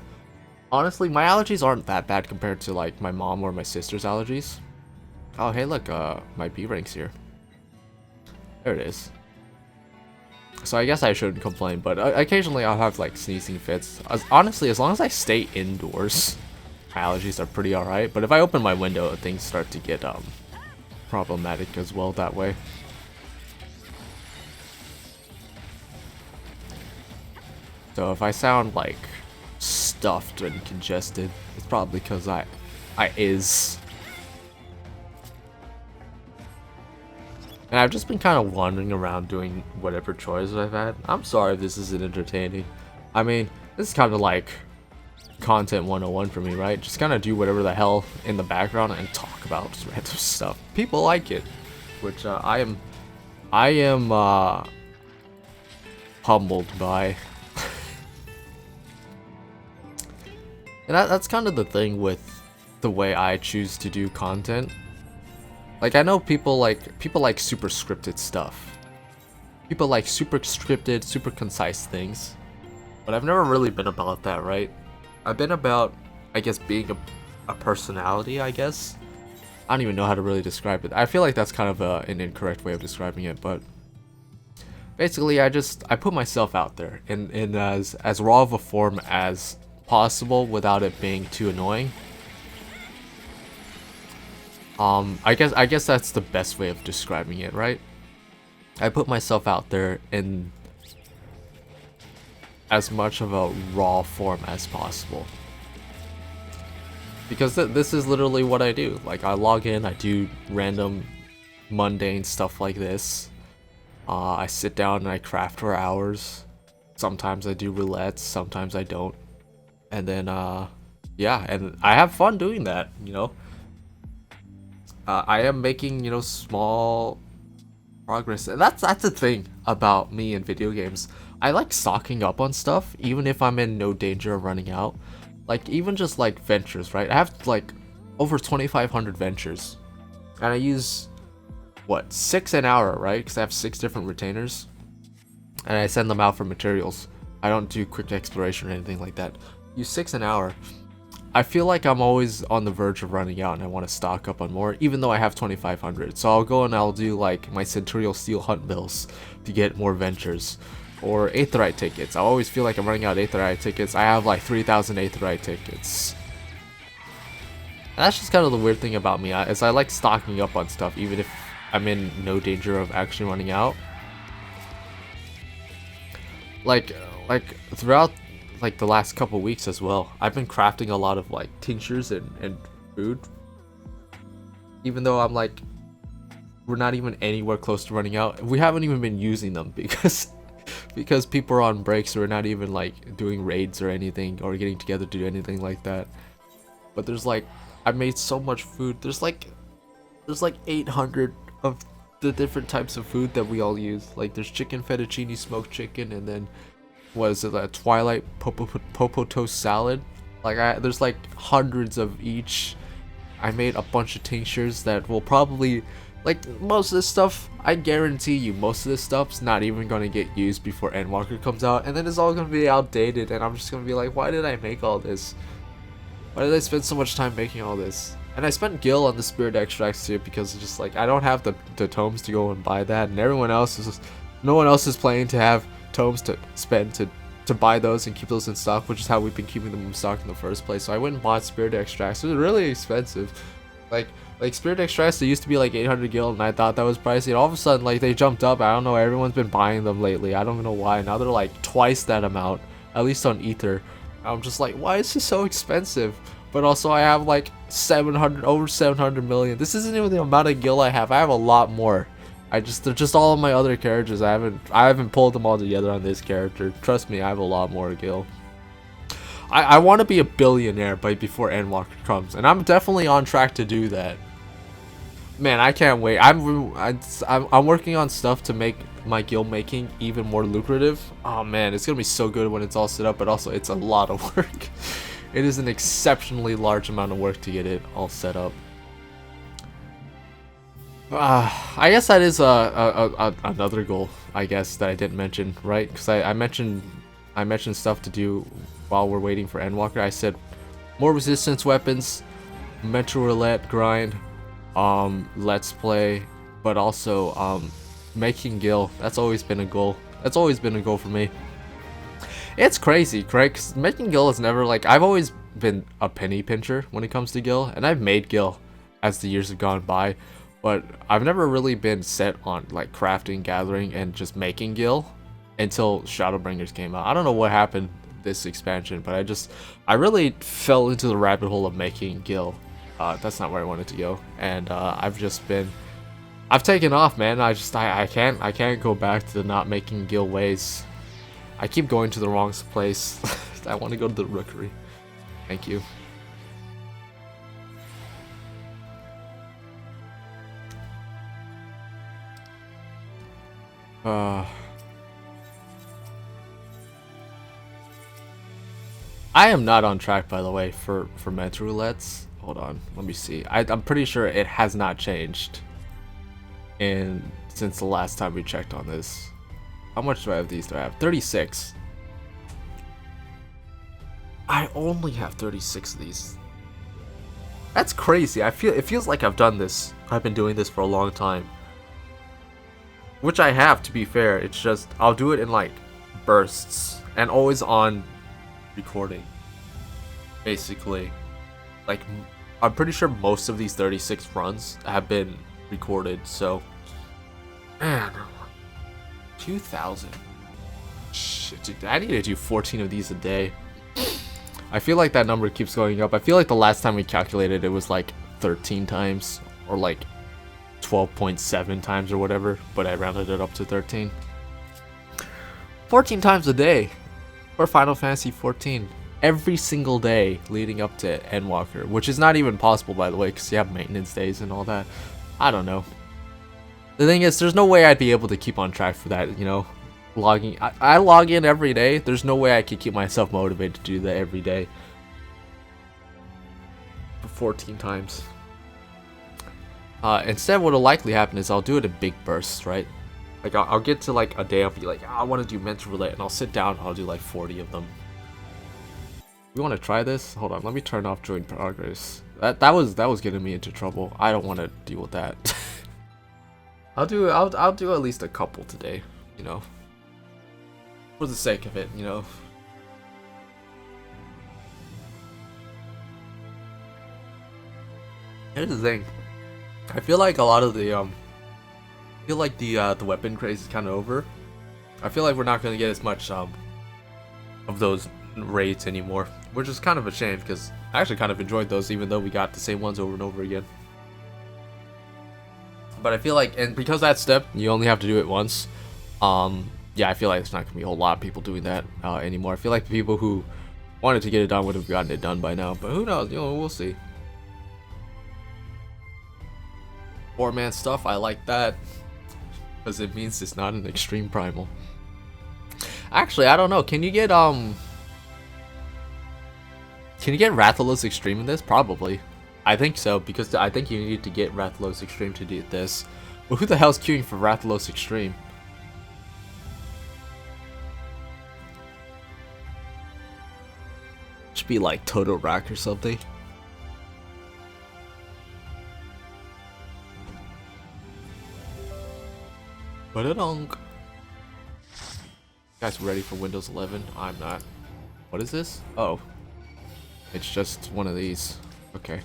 Honestly, my allergies aren't that bad compared to like my mom or my sister's allergies. Oh hey look, my B rank's here. There it is. So I guess I shouldn't complain, but occasionally I'll have like sneezing fits. Honestly, as long as I stay indoors, my allergies are pretty alright. But if I open my window, things start to get problematic as well that way. So if I sound like stuffed and congested, it's probably because I is. And I've just been kind of wandering around doing whatever chores I've had. I'm sorry if this isn't entertaining. I mean, this is kind of like content 101 for me, right? Just kind of do whatever the hell in the background and talk about random stuff. People like it, which I am humbled by. And that's kind of the thing with the way I choose to do content. Like I know people like super scripted stuff. People like super scripted, super concise things. But I've never really been about that, right? I've been about, I guess, being a personality, I guess. I don't even know how to really describe it. I feel like that's kind of an incorrect way of describing it, but basically I put myself out there in as raw of a form as possible without it being too annoying. I guess that's the best way of describing it, right? I put myself out there in as much of a raw form as possible. Because this is literally what I do. Like I log in, I do random mundane stuff like this. I sit down and I craft for hours. Sometimes I do roulettes, sometimes I don't. And then yeah, and I have fun doing that, you know. I am making, you know, small progress, and that's the thing about me in video games. I like stocking up on stuff, even if I'm in no danger of running out. Like even just like ventures, right? I have like over 2,500 ventures, and I use what 6 an hour, right? Because I have 6 different retainers, and I send them out for materials. I don't do quick exploration or anything like that. Use 6 an hour. I feel like I'm always on the verge of running out and I want to stock up on more, even though I have 2,500. So I'll go and I'll do like my Centurial Steel Hunt bills to get more ventures. Or Aetheryte tickets. I always feel like I'm running out of Aetheryte tickets. I have like 3,000 Aetheryte tickets. And that's just kind of the weird thing about me, is I like stocking up on stuff even if I'm in no danger of actually running out. Like throughout like the last couple weeks as well, I've been crafting a lot of like tinctures and food, even though I'm like, we're not even anywhere close to running out. We haven't even been using them because people are on breaks, so we're not even like doing raids or anything or getting together to do anything like that. But there's like, I made so much food. There's like 800 of the different types of food that we all use. Like there's chicken fettuccine, smoked chicken, and then was it a Twilight popo toast salad? Like there's like hundreds of each. I made a bunch of tinctures that will probably, like most of this stuff, I guarantee you most of this stuff's not even gonna get used before Endwalker comes out, and then it's all gonna be outdated, and I'm just gonna be like, why did I make all this? Why did I spend so much time making all this? And I spent gil on the spirit extracts too, because it's just like I don't have the tomes to go and buy that, and no one else is planning to have tomes to spend to buy those and keep those in stock, which is how we've been keeping them in stock in the first place. So I went and bought spirit extracts. It was really expensive. Like spirit extracts, they used to be like 800 gil, and I thought that was pricey, and all of a sudden like they jumped up. I don't know, everyone's been buying them lately. I don't know why. Now they're like twice that amount, at least on Ether. I'm just like, why is this so expensive? But also I have like over 700 million. This isn't even the amount of gil I have. I have a lot more. They're just all of my other characters. I haven't pulled them all together on this character. Trust me, I have a lot more gil. I want to be a billionaire before Endwalker comes, and I'm definitely on track to do that. Man, I can't wait. I'm working on stuff to make my gil making even more lucrative. Oh man, it's gonna be so good when it's all set up, but also it's a lot of work. It is an exceptionally large amount of work to get it all set up. I guess that is another goal, I guess, that I didn't mention, right? Because I mentioned stuff to do while we're waiting for Endwalker. I said more resistance weapons, mental roulette grind, let's play, but also making gil. That's always been a goal. That's always been a goal for me. It's crazy, Craig, 'cause making gil is never like, I've always been a penny pincher when it comes to gil, and I've made gil as the years have gone by, but I've never really been set on like crafting, gathering, and just making gil until Shadowbringers came out. I don't know what happened this expansion, but I really fell into the rabbit hole of making gil. That's not where I wanted to go, and I've taken off, man. I can't go back to the not making gil ways. I keep going to the wrong place. I want to go to the rookery. Thank you. I am not on track, by the way, for mental roulettes. Hold on, let me see. I'm pretty sure it has not changed since the last time we checked on this. How much do I have these? Do I have 36? I only have 36 of these. That's crazy. It feels like I've been doing this for a long time. Which I have, to be fair. It's just I'll do it in like bursts and always on recording. Basically, like I'm pretty sure most of these 36 runs have been recorded. So, man, 2,000. Shit, dude, I need to do 14 of these a day. I feel like that number keeps going up. I feel like the last time we calculated it was like 13 times or like 12.7 times or whatever, but I rounded it up to 13. 14 times a day for Final Fantasy XIV. Every single day leading up to Endwalker, which is not even possible, by the way, because you have maintenance days and all that. I don't know. The thing is, there's no way I'd be able to keep on track for that, you know? I log in every day. There's no way I could keep myself motivated to do that every day. For 14 times. Instead, what'll likely happen is I'll do it in big bursts, right? Like, I'll get to like a day, I'll be like, I want to do mental roulette, and I'll sit down and I'll do like 40 of them. You want to try this? Hold on, let me turn off join progress. That was getting me into trouble. I don't want to deal with that. I'll do at least a couple today, you know. For the sake of it, you know. Here's the thing. I feel like a lot of the the weapon craze is kind of over. I feel like we're not gonna get as much of those raids anymore, which is kind of a shame because I actually kind of enjoyed those, even though we got the same ones over and over again. But I feel like, and because that step you only have to do it once, yeah, I feel like it's not gonna be a whole lot of people doing that anymore. I feel like the people who wanted to get it done would have gotten it done by now, but who knows? You know, we'll see. 4-man stuff, I like that because it means it's not an extreme primal. Actually, I don't know. Can you get Rathalos Extreme in this? Probably. I think so, because I think you need to get Rathalos Extreme to do this. But who the hell's queuing for Rathalos Extreme? Should be like Toto Rack or something. Ba-da-dunk. Guys ready for Windows 11? I'm not. What is this? Oh. It's just one of these. Okay.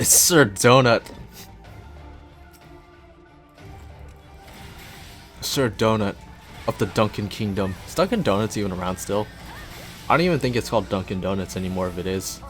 It's Sir Donut. Sir Donut of the Dunkin' Kingdom. Is Dunkin' Donuts even around still? I don't even think it's called Dunkin' Donuts anymore if it is.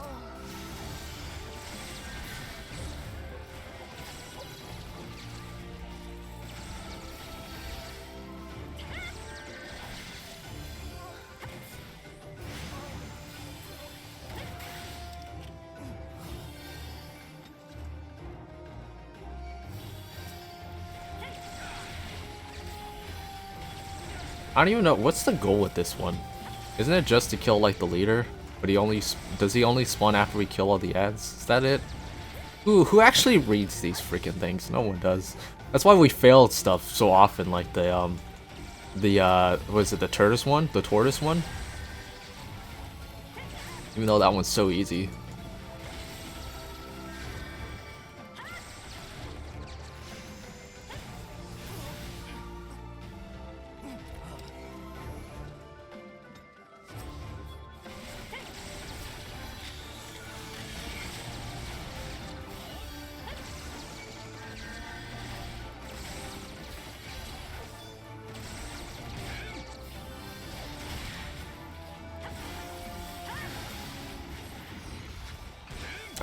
I don't even know, what's the goal with this one? Isn't it just to kill like the leader? But does he only spawn after we kill all the ads? Is that it? Ooh, who actually reads these freaking things? No one does. That's why we fail stuff so often, like what is it, the tortoise one? The tortoise one? Even though that one's so easy.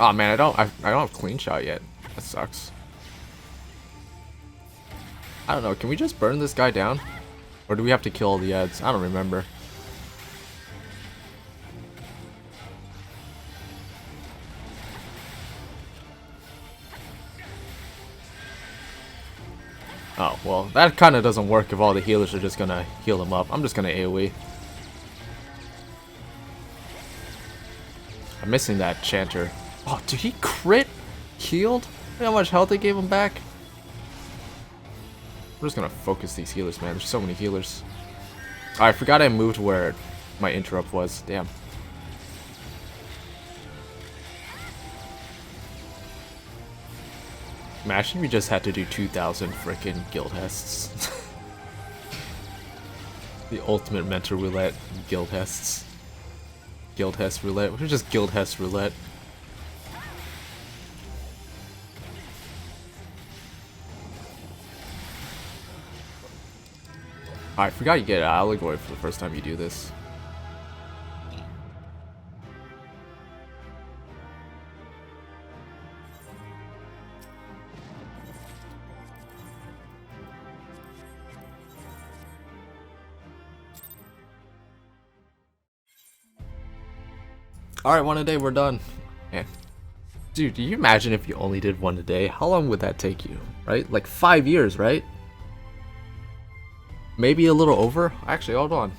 Oh man, I don't have clean shot yet. That sucks. I don't know, can we just burn this guy down? Or do we have to kill all the ads? I don't remember. Oh, well, that kind of doesn't work if all the healers are just gonna heal him up. I'm just gonna AoE. I'm missing that chanter. Oh, did he crit? Healed? Look how much health they gave him back. We're just gonna focus these healers, man. There's so many healers. Oh, I forgot I moved where my interrupt was. Damn. Imagine we just had to do 2,000 frickin' guild hests. The ultimate mental roulette guild hests. Guild hest roulette. We're just guild hest roulette. I forgot you get an allegory for the first time you do this. Alright, one a day, we're done. Man. Dude, do you imagine if you only did one a day? How long would that take you? Right? Like 5 years, right? Maybe a little over? Actually, hold on.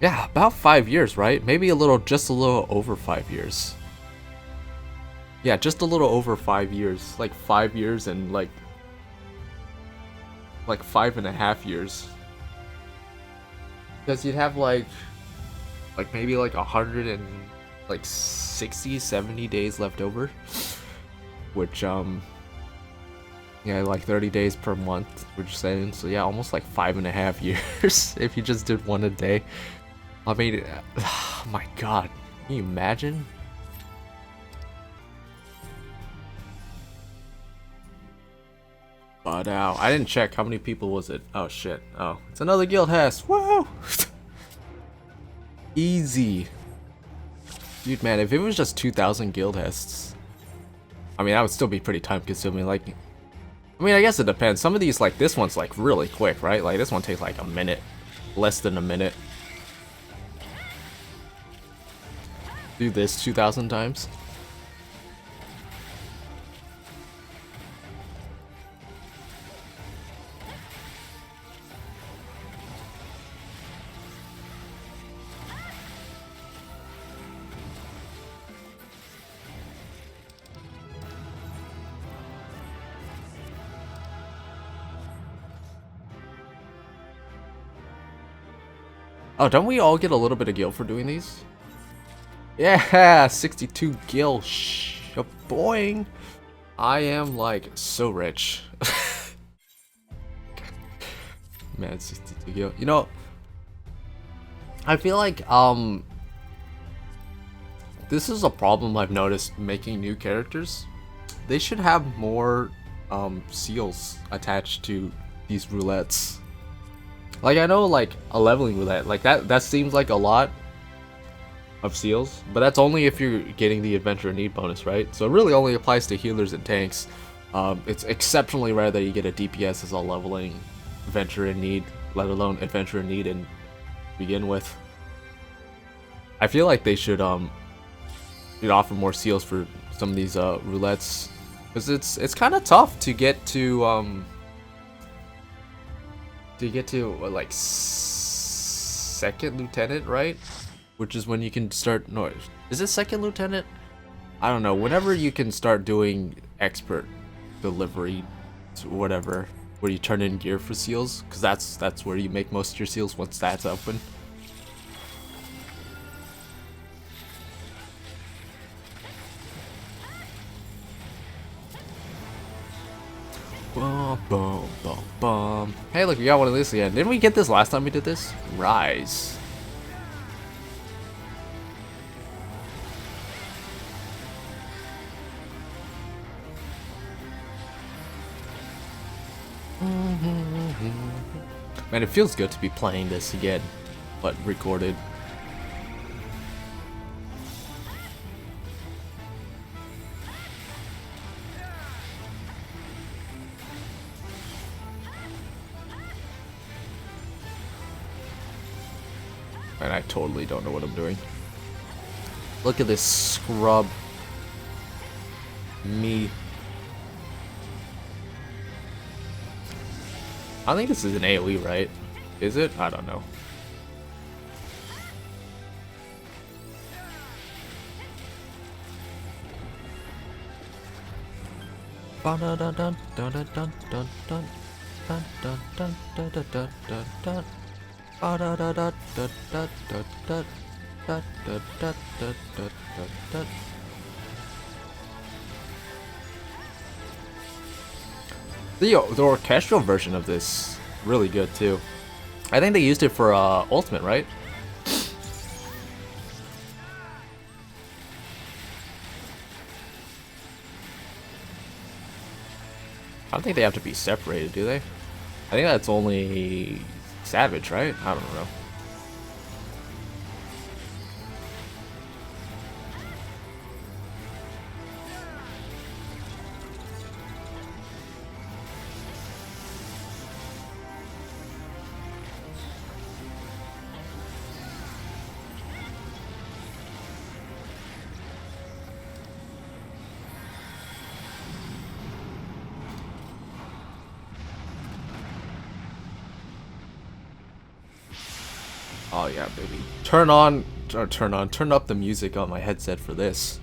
Yeah, about 5 years, right? Maybe just a little over 5 years. Yeah, just a little over 5 years. Like 5 years and like 5.5 years. Because you'd have like maybe like 160, 70 days left over. Which, yeah, like 30 days per month, we're just saying. So yeah, almost like 5.5 years if you just did one a day. I mean, oh my god, can you imagine? But I didn't check how many people was it. Oh shit. Oh, it's another guild hest. Woo! Easy. Dude, man, if it was just 2,000 guild hests, I mean, that would still be pretty time consuming. Like, I mean, I guess it depends. Some of these, like this one's like really quick, right? Like this one takes like a minute, less than a minute. Do this 2,000 times. Oh, don't we all get a little bit of gil for doing these? Yeah, 62 gil. Boing. I am like so rich. Man, 62 gil. You know, I feel like this is a problem I've noticed making new characters. They should have more seals attached to these roulettes. Like, I know, like, a leveling roulette, like, that seems like a lot of seals, but that's only if you're getting the adventure and need bonus, right? So it really only applies to healers and tanks. It's exceptionally rare that you get a DPS as a leveling adventure in need, let alone adventure in need and begin with. I feel like they should offer more seals for some of these roulettes, because it's kind of tough to get to like second lieutenant, right? Which is when you can start. No, is it second lieutenant? I don't know. Whenever you can start doing expert delivery, whatever, where you turn in gear for seals, because that's where you make most of your seals once that's open. Boom, boom, boom, boom. Hey, look, we got one of these again. Didn't we get this last time we did this? Rise. Man, it feels good to be playing this again, but recorded. And I totally don't know what I'm doing. Look at this scrub. Me. I think this is an AoE, right? Is it? I don't know. The orchestral version of this, really good too. I think they used it for Ultimate, right? I don't think they have to be separated, do they? I think that's only Savage, right? I don't know. Oh yeah, baby. Turn up the music on my headset for this.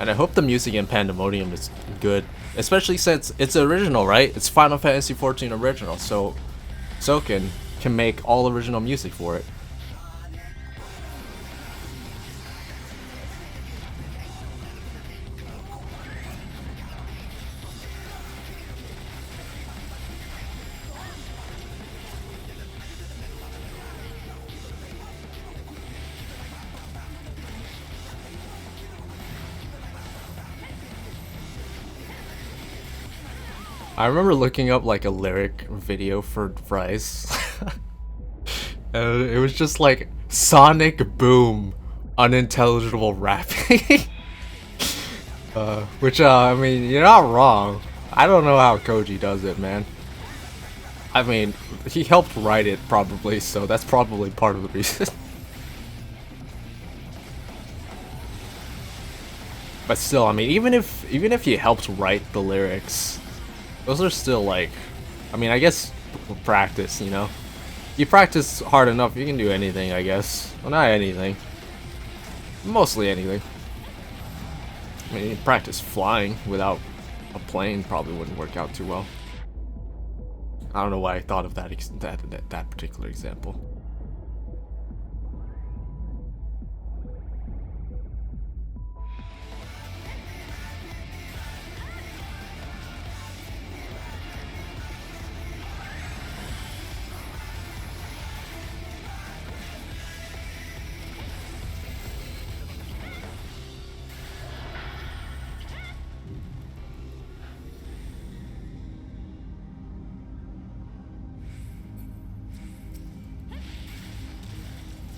And I hope the music in Pandemonium is good, especially since it's original, right? It's Final Fantasy XIV original, so Soken can make all original music for it. I remember looking up like a lyric video for Rise. And it was just like sonic boom, unintelligible rapping. Which I mean, you're not wrong. I don't know how Koji does it, man. I mean, he helped write it probably, so that's probably part of the reason. But still, I mean, even if he helped write the lyrics, those are still like, I mean, I guess practice, you know? You practice hard enough, you can do anything, I guess. Well, not anything. Mostly anything. I mean, you practice flying without a plane probably wouldn't work out too well. I don't know why I thought of that particular example.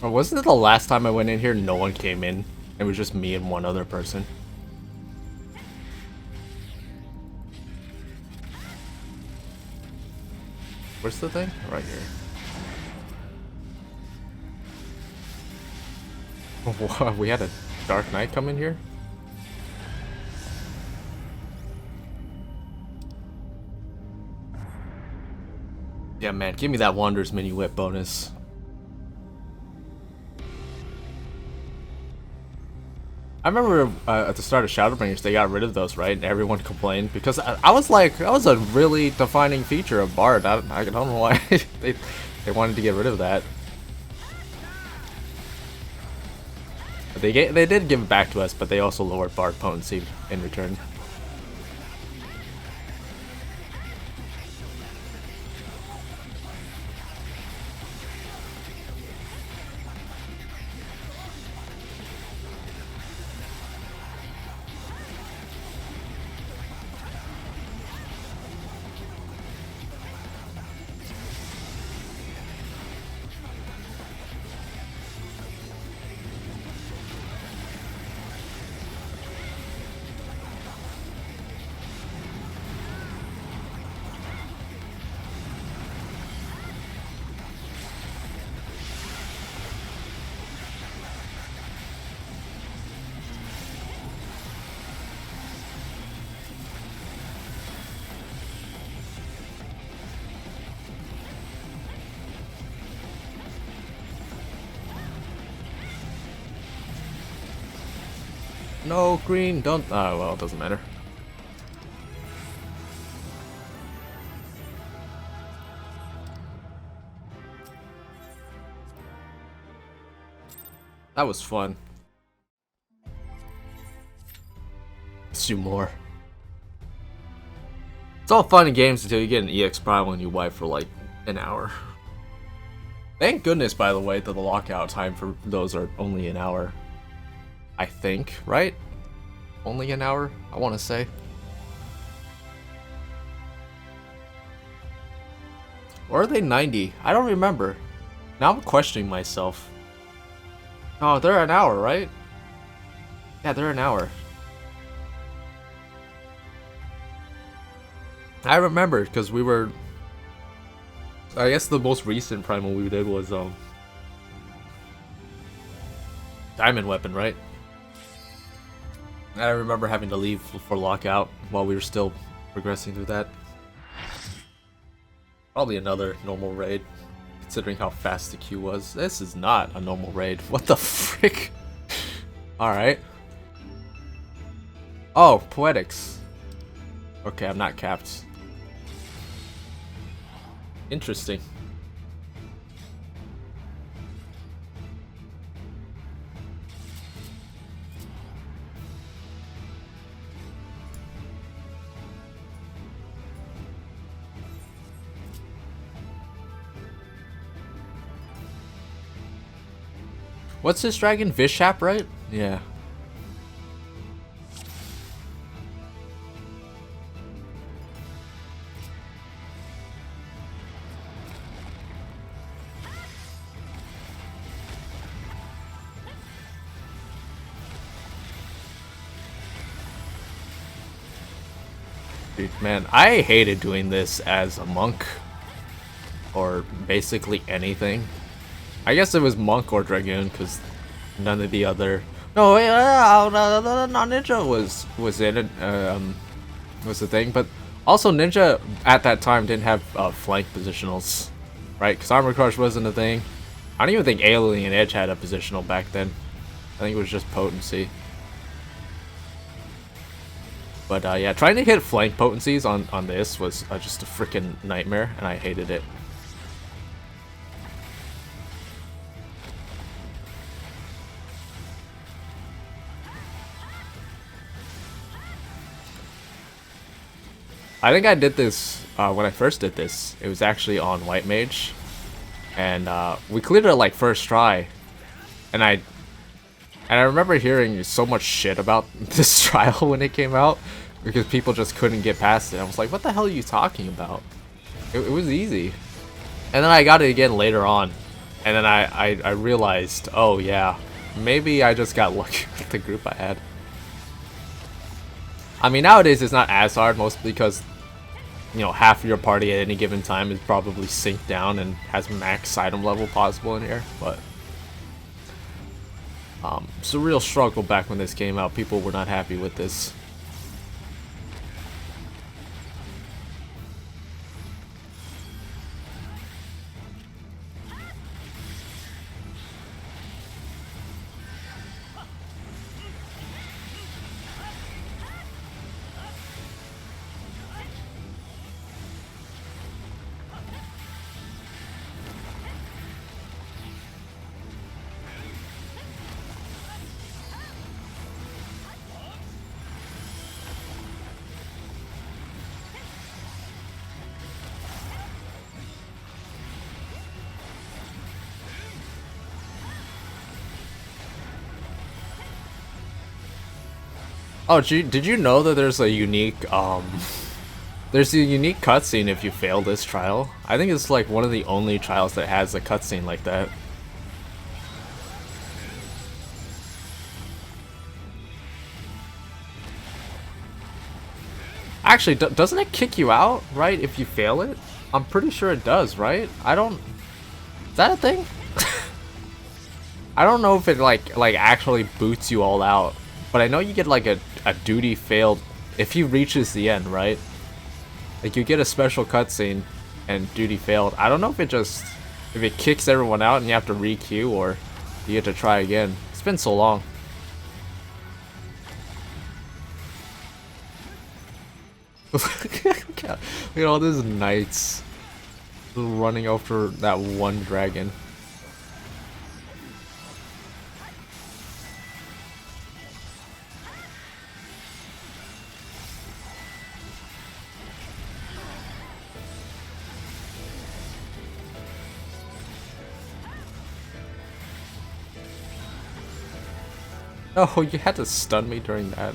Or wasn't it the last time I went in here, no one came in? It was just me and one other person. Where's the thing? Right here. Wow, we had a Dark Knight come in here? Yeah, man, give me that Wanderer's Mini Whip bonus. I remember at the start of Shadowbringers, they got rid of those, right? And everyone complained because I was like, that was a really defining feature of Bard. I don't know why they wanted to get rid of that. But they did give it back to us, but they also lowered Bard potency in return. No, green, don't. Oh, well, it doesn't matter. That was fun. Let's do more. It's all fun and games until you get an EX primal and you wipe for like an hour. Thank goodness, by the way, that the lockout time for those are only an hour. I think, right? Only an hour, I want to say. Or are they 90? I don't remember. Now I'm questioning myself. Oh, they're an hour, right? Yeah, they're an hour. I remember, because we were... I guess the most recent primal we did was, Diamond Weapon, right? I remember having to leave for lockout while we were still progressing through that. Probably another normal raid, considering how fast the queue was. This is not a normal raid. What the frick? Alright. Oh, Poetics. Okay, I'm not capped. Interesting. What's this dragon? Vishap, right? Yeah. Dude, man, I hated doing this as a monk. Or basically anything. I guess it was monk or dragoon, because none of the other... No, ninja was in it, was the thing, but also ninja at that time didn't have flank positionals, right? Because armor crush wasn't a thing. I don't even think alien edge had a positional back then. I think it was just potency. But yeah, trying to hit flank potencies on this was just a freaking nightmare, and I hated it. I think I did this when I first did this. It was actually on White Mage, and we cleared it like first try. And I remember hearing so much shit about this trial when it came out because people just couldn't get past it. I was like, "What the hell are you talking about?" It was easy, and then I got it again later on, And then I realized, oh yeah, maybe I just got lucky with the group I had. I mean, nowadays it's not as hard, mostly because, you know, half of your party at any given time is probably synced down and has max item level possible in here, but it's a real struggle back when this came out. People were not happy with this. Oh, did you know that there's a unique, there's a unique cutscene if you fail this trial? I think it's like one of the only trials that has a cutscene like that. Actually, doesn't it kick you out, right, if you fail it? I'm pretty sure it does, right? I don't... Is that a thing? I don't know if it like actually boots you all out, but I know you get like a duty failed if he reaches the end, right? Like you get a special cutscene and duty failed. I don't know if it kicks everyone out and you have to re-queue or you get to try again. It's been so long. Look at all these knights running after that one dragon. Oh, you had to stun me during that.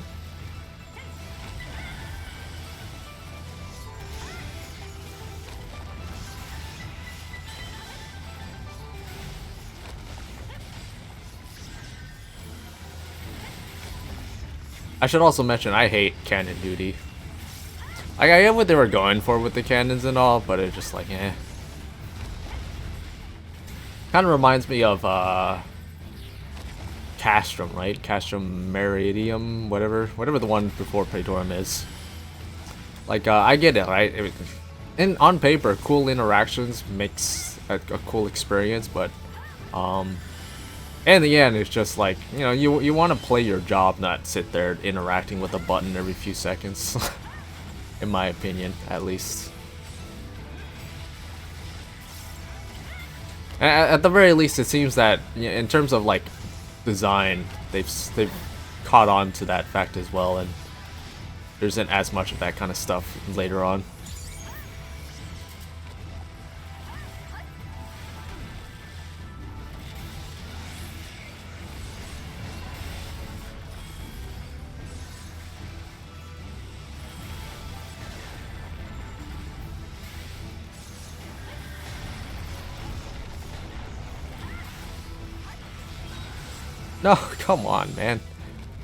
I should also mention I hate cannon duty. Like, I get what they were going for with the cannons and all, but it's just like, eh. Kind of reminds me of Castrum, right? Castrum Meridium, whatever the one before Praetorium is. Like, I get it, right? On paper, cool interactions makes a cool experience, but in the end, it's just like, you know, you want to play your job, not sit there interacting with a button every few seconds. In my opinion, at least. At the very least, it seems that, you know, in terms of like design, they've caught on to that fact as well, and there isn't as much of that kind of stuff later on. No, come on, man.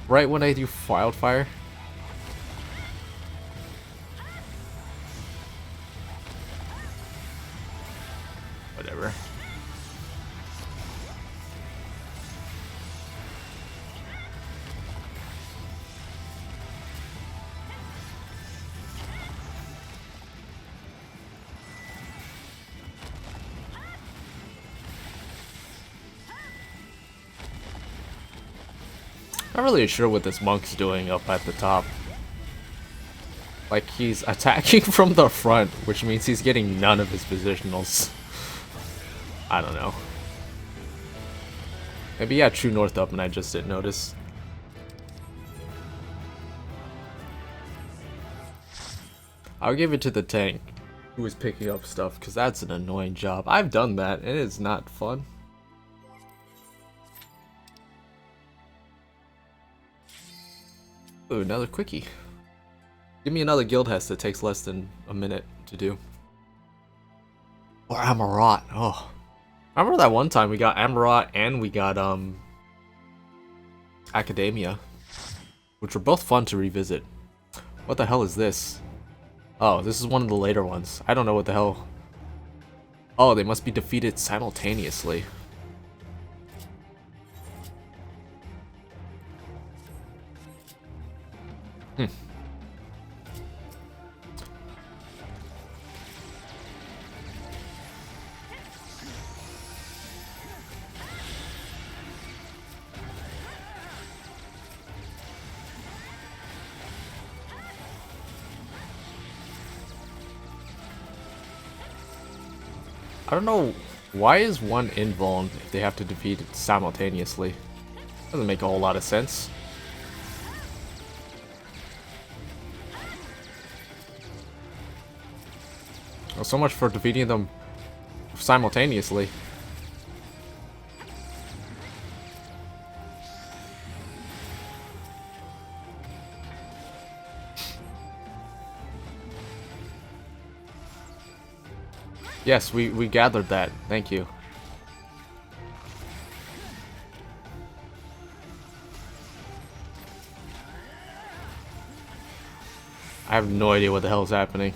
Right when I do wildfire. Whatever. Not really sure what this monk's doing up at the top. Like, he's attacking from the front, which means he's getting none of his positionals. I don't know. Maybe he had True North up and I just didn't notice. I'll give it to the tank who is picking up stuff, because that's an annoying job. I've done that, and it's not fun. Ooh, another quickie. Give me another guild hest that takes less than a minute to do. Or Amarat. Oh. I remember that one time we got Amarot and we got Academia, which were both fun to revisit. What the hell is this? Oh, this is one of the later ones. I don't know what the hell. Oh, they must be defeated simultaneously. I don't know, why is one invuln if they have to defeat it simultaneously? Doesn't make a whole lot of sense. Well, so much for defeating them simultaneously. Yes, we gathered that. Thank you. I have no idea what the hell is happening.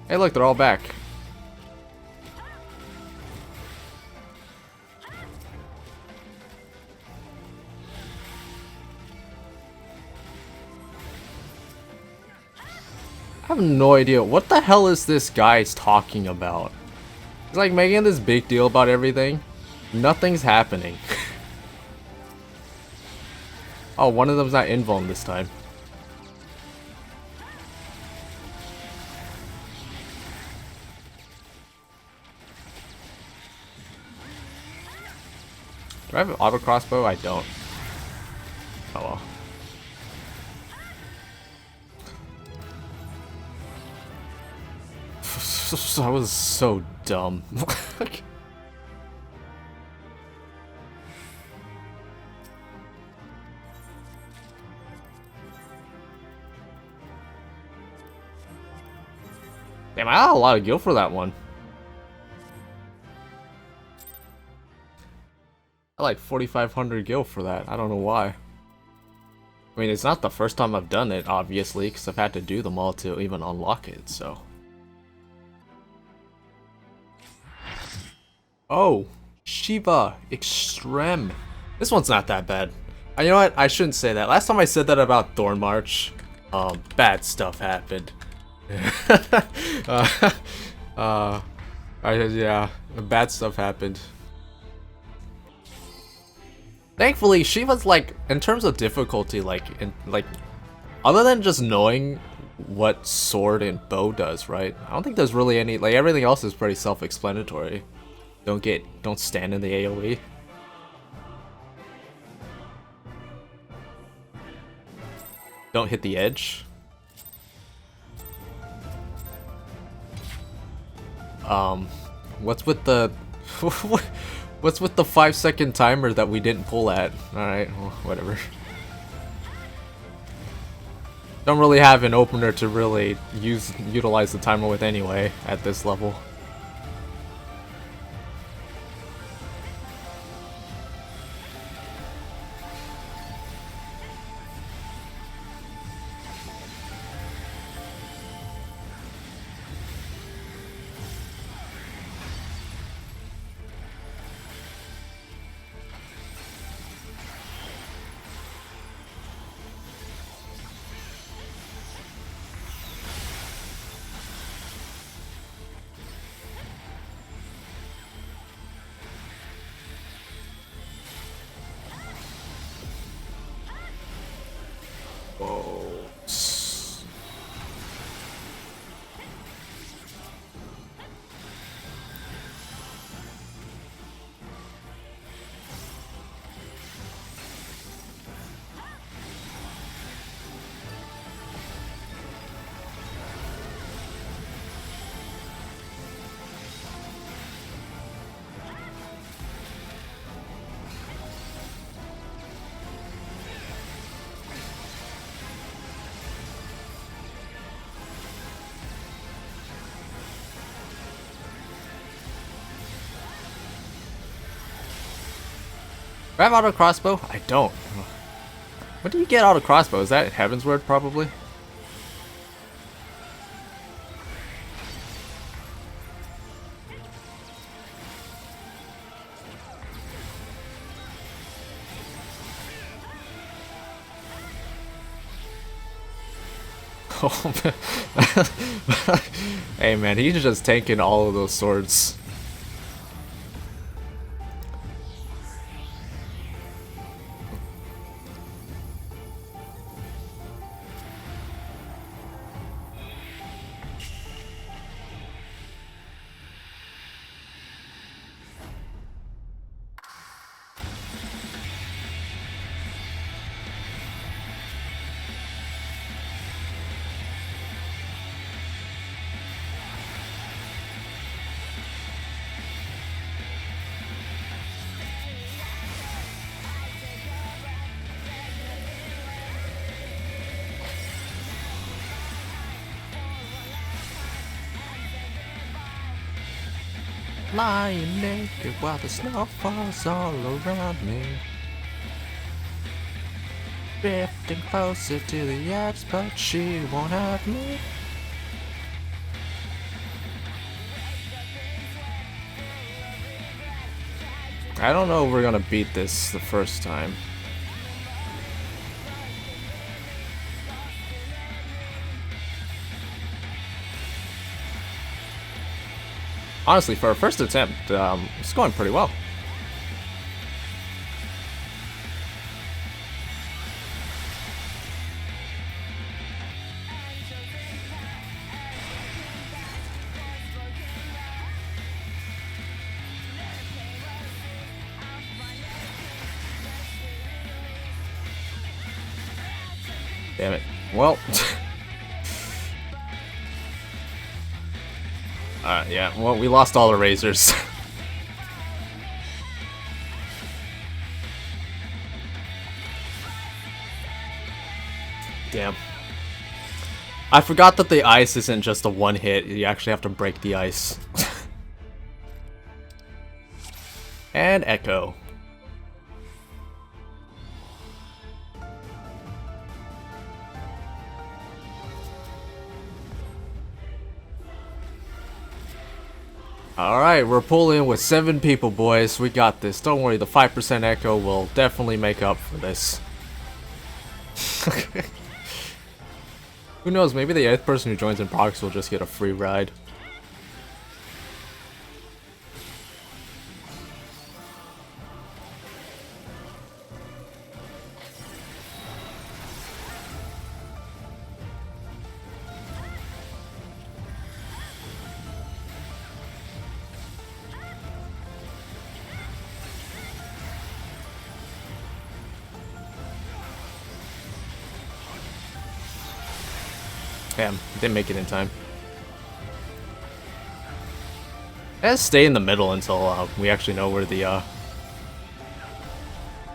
Hey look, they're all back. I have no idea. What the hell is this guy's talking about? He's like making this big deal about everything. Nothing's happening. Oh, one of them's not invuln this time. Do I have an auto crossbow? I don't. Oh well. I was so dumb. Damn, I got a lot of gil for that one. I like 4,500 gil for that. I don't know why. I mean, it's not the first time I've done it, obviously, because I've had to do them all to even unlock it, so. Oh, Shiva Extreme. This one's not that bad. You know what? I shouldn't say that. Last time I said that about Thornmarch, bad stuff happened. Yeah, bad stuff happened. Thankfully, Shiva's like, in terms of difficulty, like, other than just knowing what sword and bow does, right? I don't think there's really any, like, everything else is pretty self-explanatory. Don't stand in the AoE. Don't hit the edge. What's with the what's with the 5-second timer that we didn't pull at? Alright, well, whatever. Don't really have an opener to really utilize the timer with anyway at this level. I have auto crossbow? I don't. What do you get auto crossbow? Is that Heaven's Word probably? Oh, man. Hey man, he's just tanking all of those swords. Lying naked while the snow falls all around me. Drifting closer to the edge, but she won't have me. I don't know if we're gonna beat this the first time. Honestly, for our first attempt, it's going pretty well. Damn it. Well. Yeah, well, we lost all the razors. Damn. I forgot that the ice isn't just a one hit, you actually have to break the ice. And Echo. Alright, we're pulling with 7 people, boys. We got this. Don't worry, the 5% echo will definitely make up for this. Who knows, maybe the 8th person who joins in procs will just get a free ride. Damn, didn't make it in time. Let's stay in the middle until we actually know where the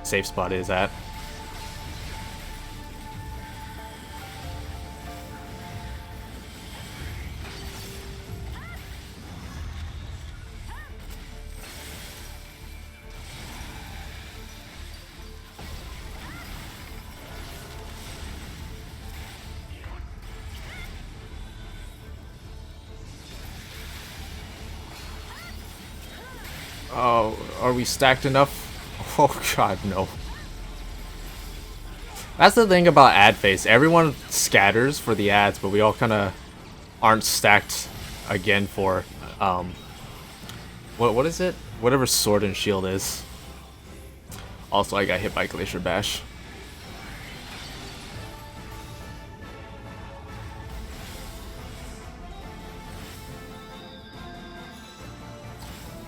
safe spot is at. Oh, are we stacked enough? Oh god, no. That's the thing about ad phase. Everyone scatters for the ads, but we all kind of aren't stacked again for what is it? Whatever sword and shield is. Also, I got hit by Glacier Bash.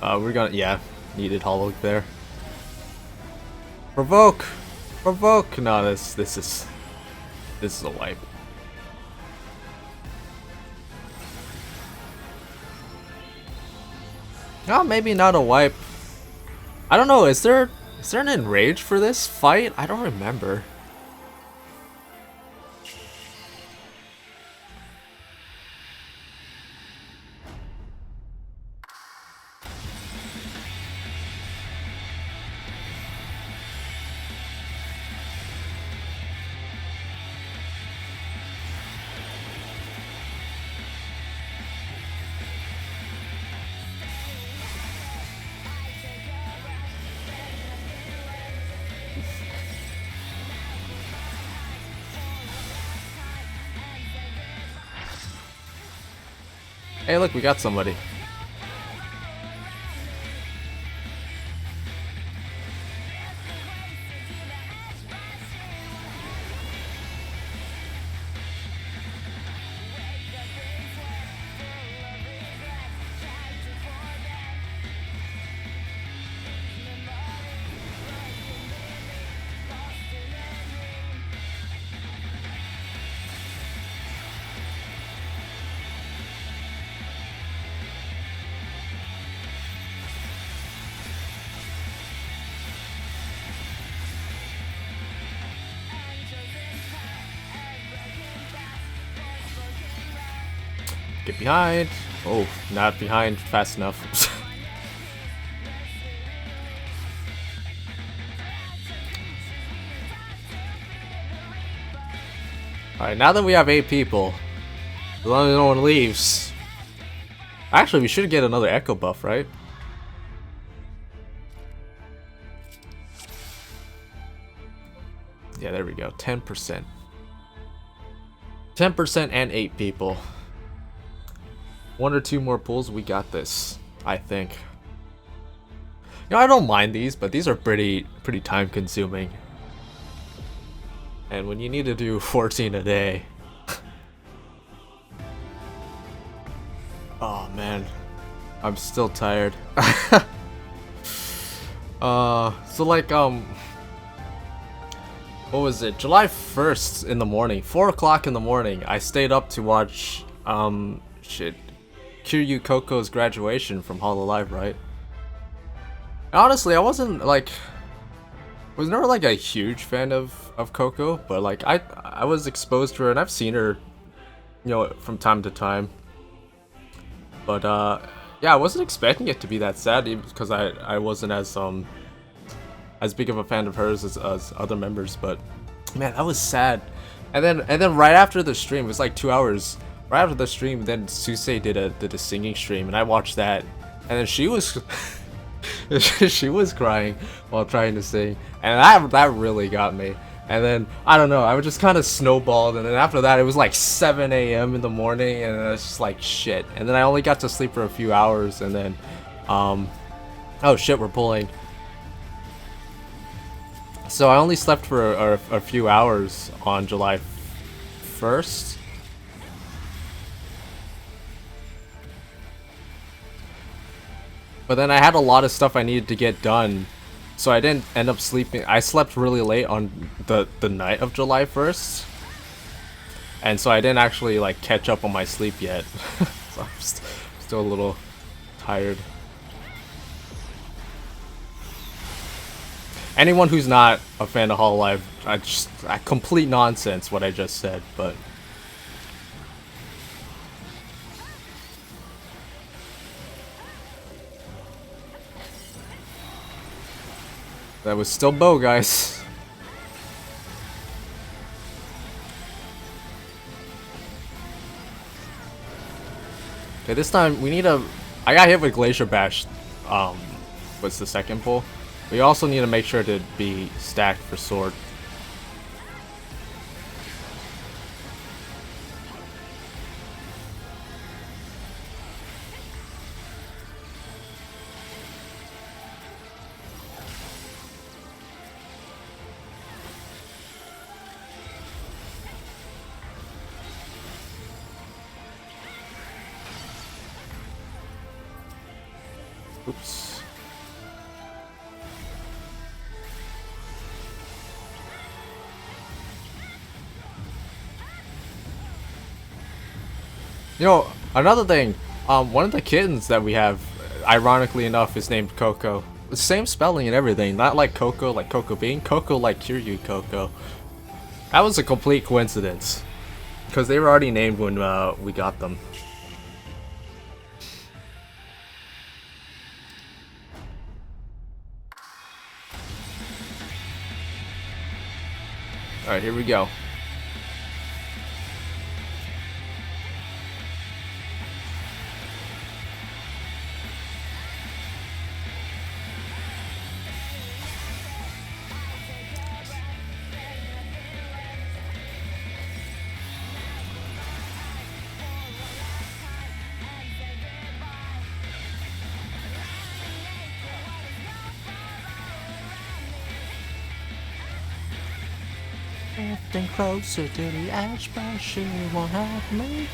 We're gonna, yeah, needed hollow there. Provoke! Provoke! No, this is a wipe. Oh, maybe not a wipe. I don't know, is there an enrage for this fight? I don't remember. Hey, look, we got somebody. Get behind. Oh, not behind fast enough. Alright, now that we have 8 people, as long as no one leaves. Actually, we should get another echo buff, right? Yeah, there we go. 10%. 10% and 8 people. 1 or 2 more pulls, we got this, I think. You know, I don't mind these, but these are pretty time consuming. And when you need to do 14 a day. Oh man, I'm still tired. So like what was it? July 1st in the morning, 4 o'clock in the morning, I stayed up to watch Kiryu Koko's graduation from Hololive, right? Honestly, I wasn't like, was never like a huge fan of Coco, but like I was exposed to her and I've seen her, you know, from time to time. But yeah, I wasn't expecting it to be that sad because I wasn't as big of a fan of hers as other members. But man, that was sad. And then right after the stream, it was like 2 hours. Right after the stream, then Susei did a singing stream, and I watched that, and then she was she was crying while trying to sing, and that really got me. And then I don't know, I was just kind of snowballed, and then after that, it was like 7 a.m. in the morning, and it's just like shit. And then I only got to sleep for a few hours, and then oh shit, we're pulling. So I only slept for a few hours on July 1st. But then I had a lot of stuff I needed to get done, so I didn't end up sleeping. I slept really late on the night of July 1st, and so I didn't actually like catch up on my sleep yet. So I'm still a little tired. Anyone who's not a fan of Hololive, complete nonsense what I just said, but. That was still Bo, guys. Okay, this time we need a. I got hit with Glacier Bash. Was the second pull. We also need to make sure to be stacked for sword. Oops. You know, another thing, one of the kittens that we have, ironically enough, is named Coco. The same spelling and everything, not like Coco Bean, Coco like Kiryu Coco. That was a complete coincidence, because they were already named when we got them. Alright, here we go. Drifting closer to the edge, but she won't have me.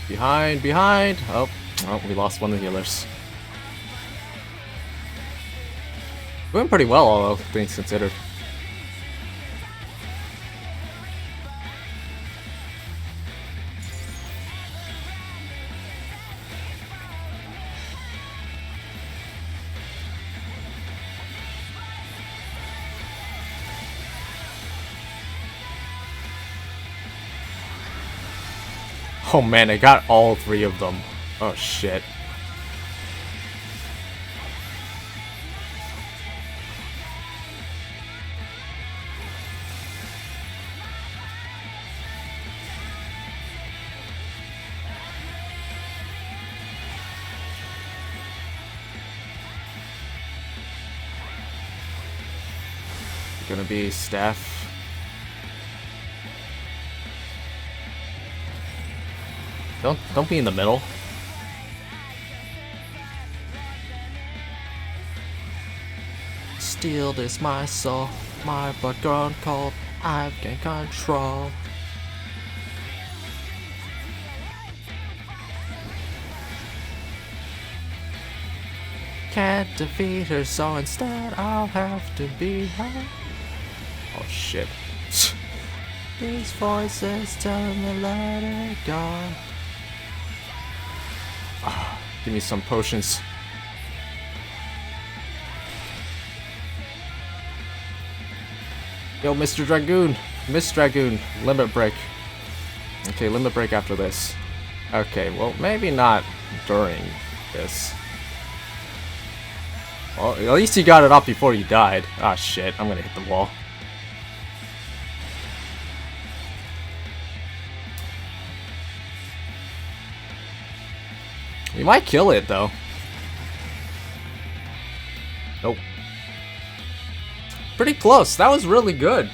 Behind, behind! Oh, we lost one of the healers. Doing pretty well, all things considered. Oh man, I got all three of them. Oh shit. Gonna be staff. Don't be in the middle. Steal this my soul, my blood gone cold, I've gained control. Can't defeat her, so instead I'll have to be her. Oh shit. These voices telling me let it go. Give me some potions. Yo, Mr. Dragoon. Miss Dragoon. Limit break. Okay, limit break after this. Okay, well, maybe not during this. Well, at least you got it up before you died. Ah, shit. I'm gonna hit the wall. You might kill it, though. Nope. Pretty close. That was really good.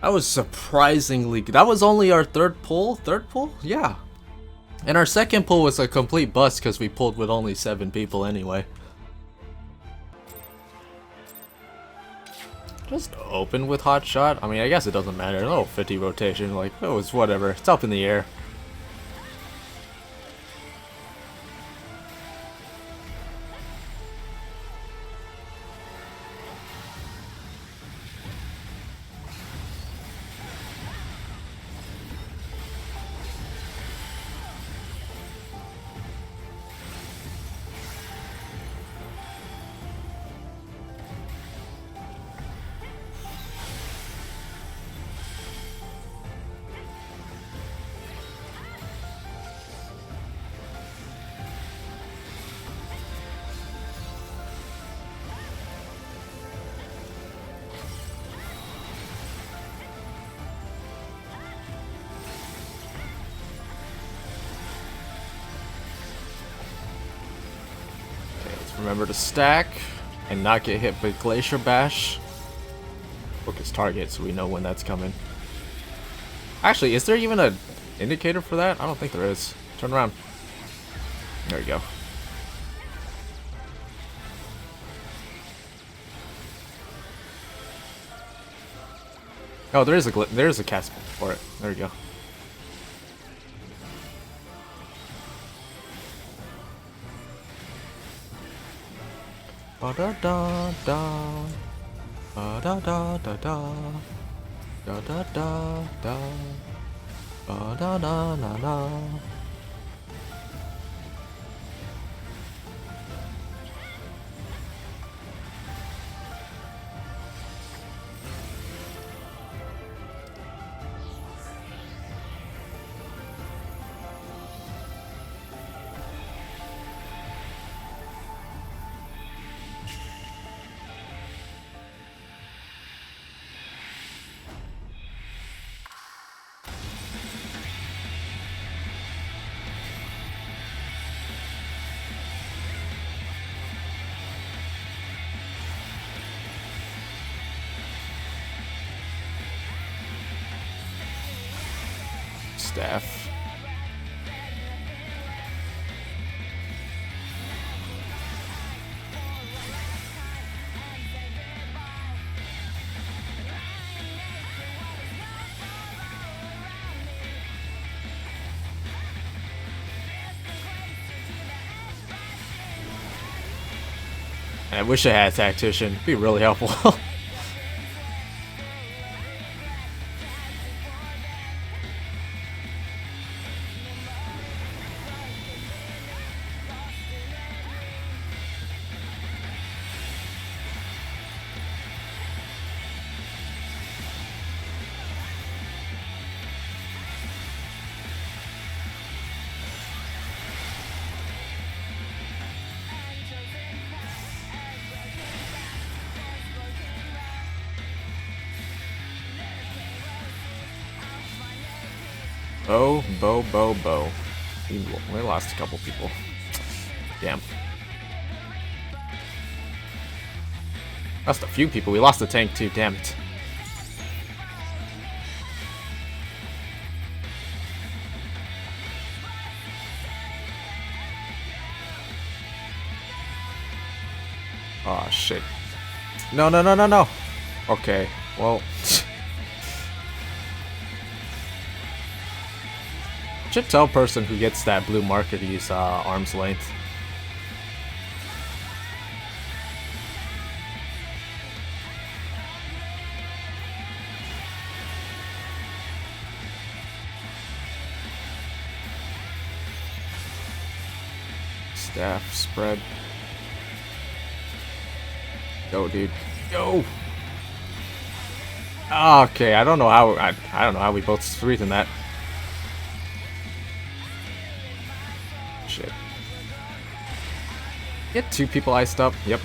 That was surprisingly good. That was only our third pull? Third pull? Yeah. And our second pull was a complete bust because we pulled with only 7 people anyway. Just open with hot shot. I mean, I guess it doesn't matter. Oh, 50 rotation, like, oh, it's whatever. It's up in the air. Remember to stack and not get hit by Glacier Bash. Focus target so we know when that's coming. Actually, is there even an indicator for that? I don't think there is. Turn around. There we go. Oh, there is a cast for it. There we go. Ba da da da, ba da da da da, da da da da, ba da da na na. staff. I wish I had a tactician. It'd be really helpful. Bo. We lost a couple people. Damn. Lost a few people. We lost the tank too, damn it. Oh shit. No. Okay, well. Should tell person who gets that blue marker to use arm's length. Staff spread. Go, dude. Go. Okay, I don't know how I don't know how we both succeeded in that. Shit. Get two people iced up. Yep.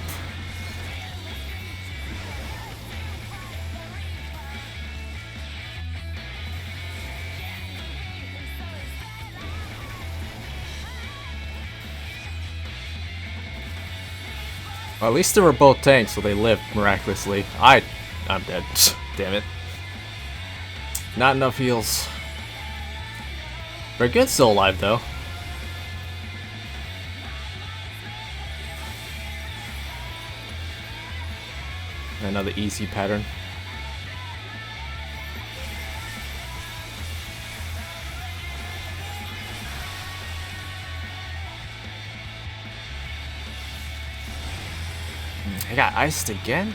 Well, at least they were both tanks, so they lived miraculously. I'm dead. Damn it. Not enough heals. Very good, still alive though. Another easy pattern. I got iced again?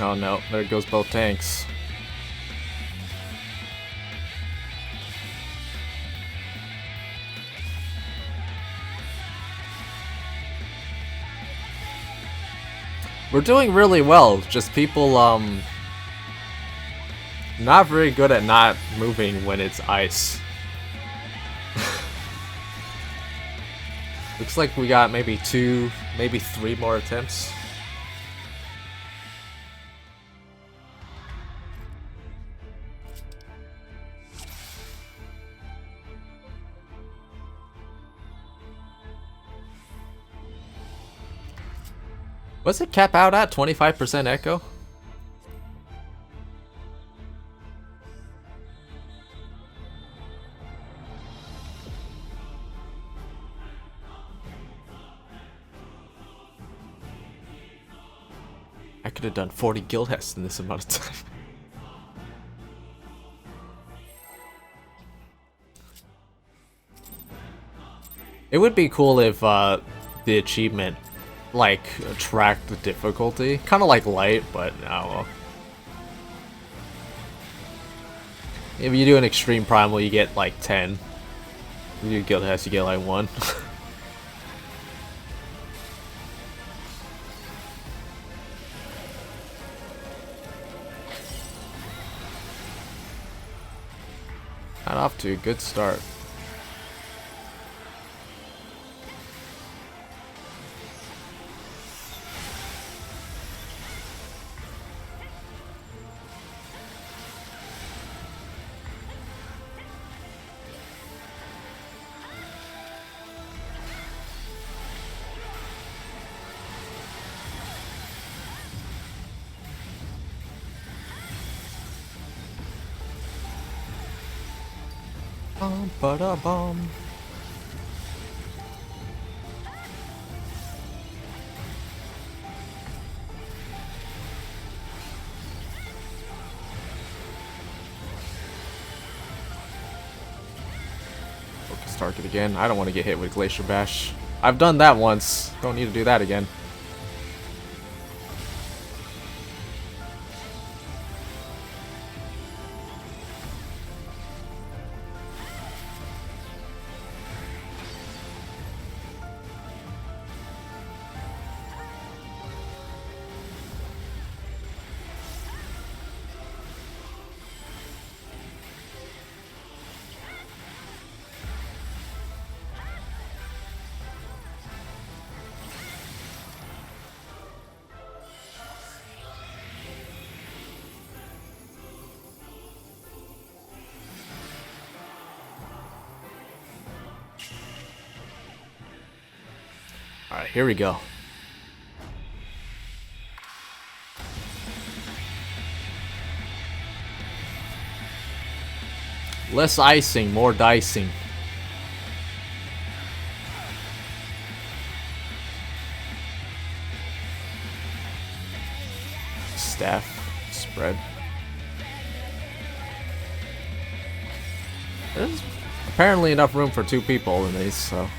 Oh no, there goes both tanks. We're doing really well, just people, not very good at not moving when it's ice. Looks like we got maybe 2, maybe 3 more attempts. What's it cap out at? 25% echo? I could have done 40 guild hests in this amount of time. It would be cool if the achievement like tracked the difficulty, kind of like light, but no. If you do an extreme primal, you get like 10. If you do guild hest, you get like 1. Not off to a good start. Ba-da-bum. Focus target again. I don't want to get hit with Glacier Bash. I've done that once. Don't need to do that again. Alright, here we go. Less icing, more dicing. Staff spread. There's apparently enough room for 2 people in these, so.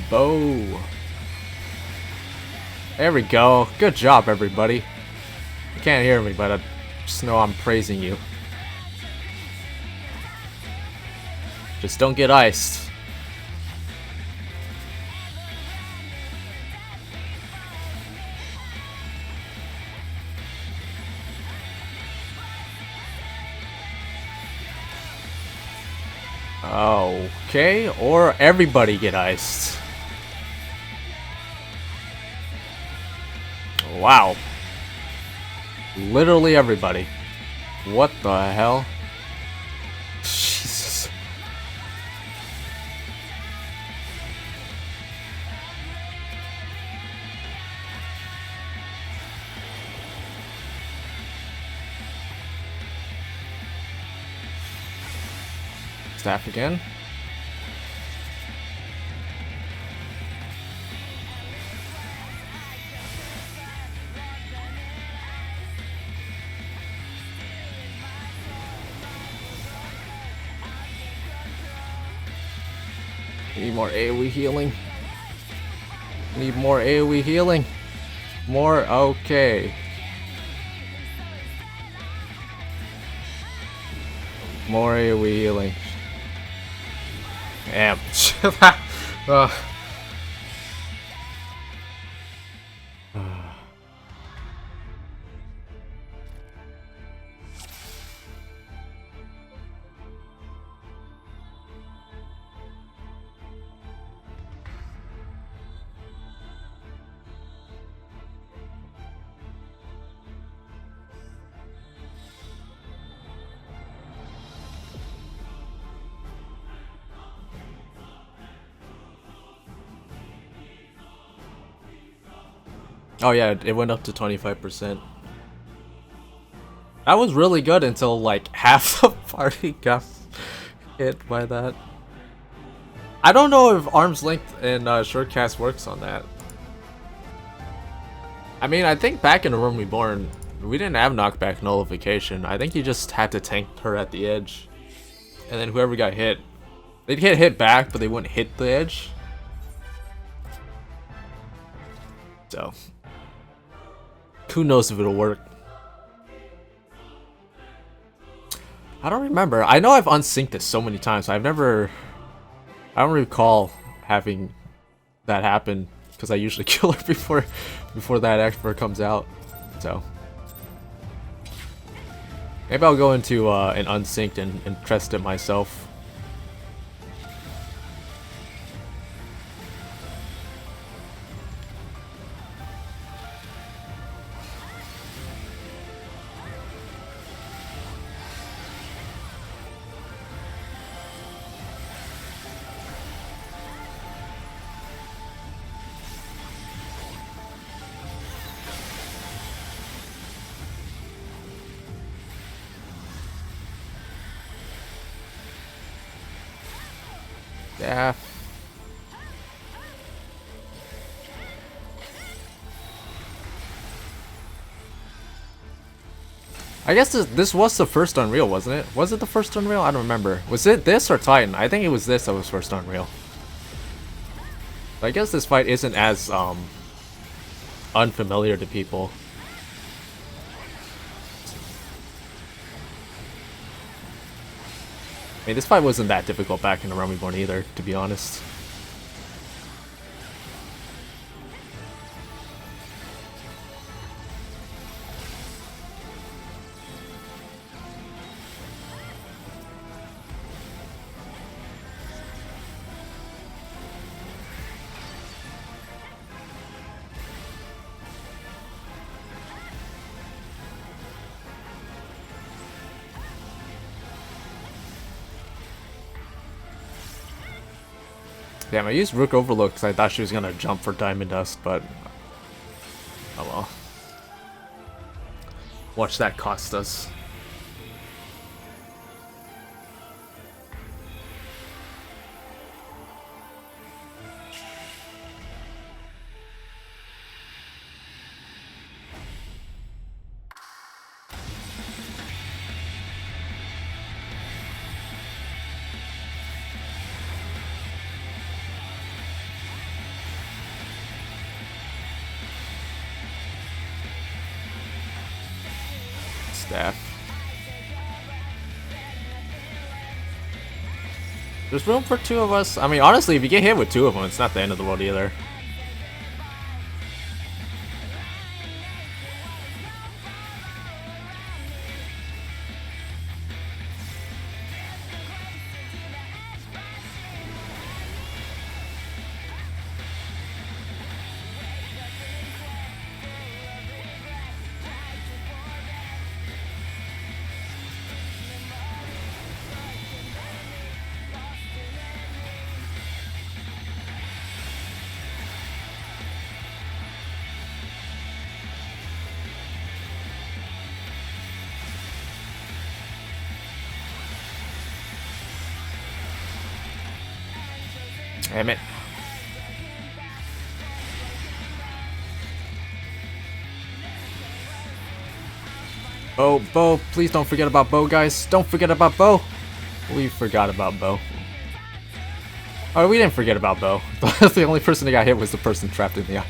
Bow. There we go. Good job, everybody. You can't hear me, but I just know I'm praising you. Just don't get iced. Okay, or everybody get iced. Wow. Literally everybody. What the hell? Jesus. Staff again. Need more AoE healing. Need more AoE healing. More, okay. More AoE healing. Damn. Oh yeah, it went up to 25%. That was really good until like half the party got hit by that. I don't know if arm's length and shortcast works on that. I mean, I think back in the Room Reborn, we didn't have knockback nullification. I think you just had to tank her at the edge. And then whoever got hit, they'd get hit back, but they wouldn't hit the edge. So, who knows if it'll work. I don't remember. I know I've unsynced it so many times. I don't recall having that happen because I usually kill her before that expert comes out. So maybe I'll go into an unsynced and test it myself. Yeah. I guess this was the first Unreal, wasn't it? Was it the first Unreal? I don't remember. Was it this or Titan? I think it was this that was first Unreal. But I guess this fight isn't as unfamiliar to people. I mean, this fight wasn't that difficult back in the Realm Reborn either, to be honest. Damn, I used Rook Overlook because I thought she was gonna jump for Diamond Dust, but oh well. Watch that cost us. Staff. There's room for two of us. I mean, honestly, if you get hit with two of them, it's not the end of the world either. Damn it. Bo, please don't forget about Bo, guys. Don't forget about Bo. We forgot about Bo. Oh, we didn't forget about Bo. The only person that got hit was the person trapped in the ice.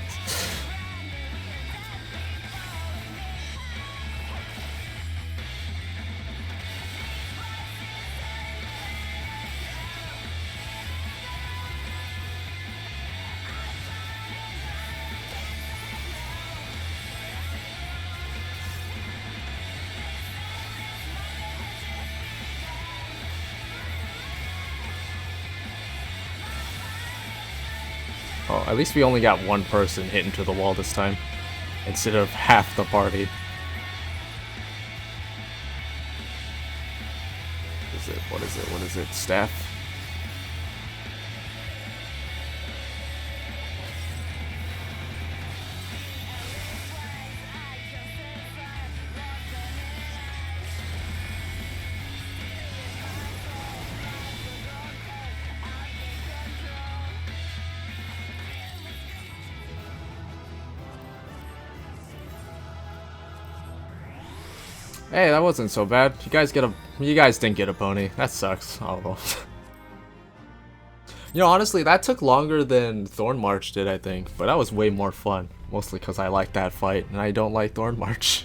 Oh, at least we only got one person hit into the wall this time, instead of half the party. What is it? What is it? Staff? Hey, that wasn't so bad. You guys didn't get a pony. That sucks. Oh well. You know, honestly, that took longer than Thorn March did, I think. But that was way more fun. Mostly because I like that fight, and I don't like Thorn March.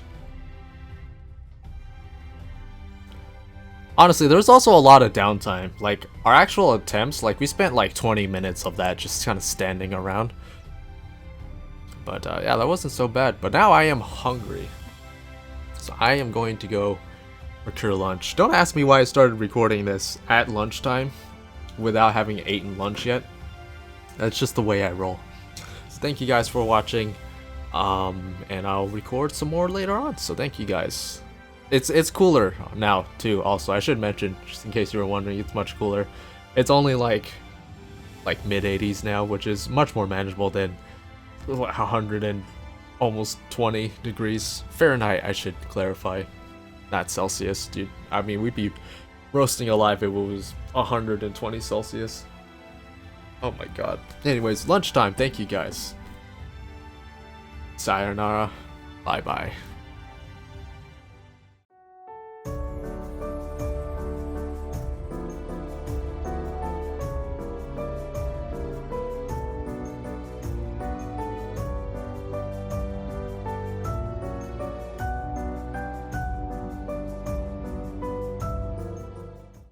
Honestly, there was also a lot of downtime. Like, our actual attempts, like, we spent like 20 minutes of that just kind of standing around. But yeah, that wasn't so bad. But now I am hungry. So I am going to go procure lunch. Don't ask me why I started recording this at lunchtime without having eaten lunch yet. That's just the way I roll. So thank you guys for watching. And I'll record some more later on. So thank you guys. It's cooler now too. Also, I should mention, just in case you were wondering, it's much cooler. It's only like mid 80s now, which is much more manageable than 100 and almost 20 degrees Fahrenheit. I should clarify, not Celsius, dude. I mean, we'd be roasting alive if it was 120 Celsius. Oh my god. Anyways, lunchtime. Thank you guys. Sayonara. Bye bye.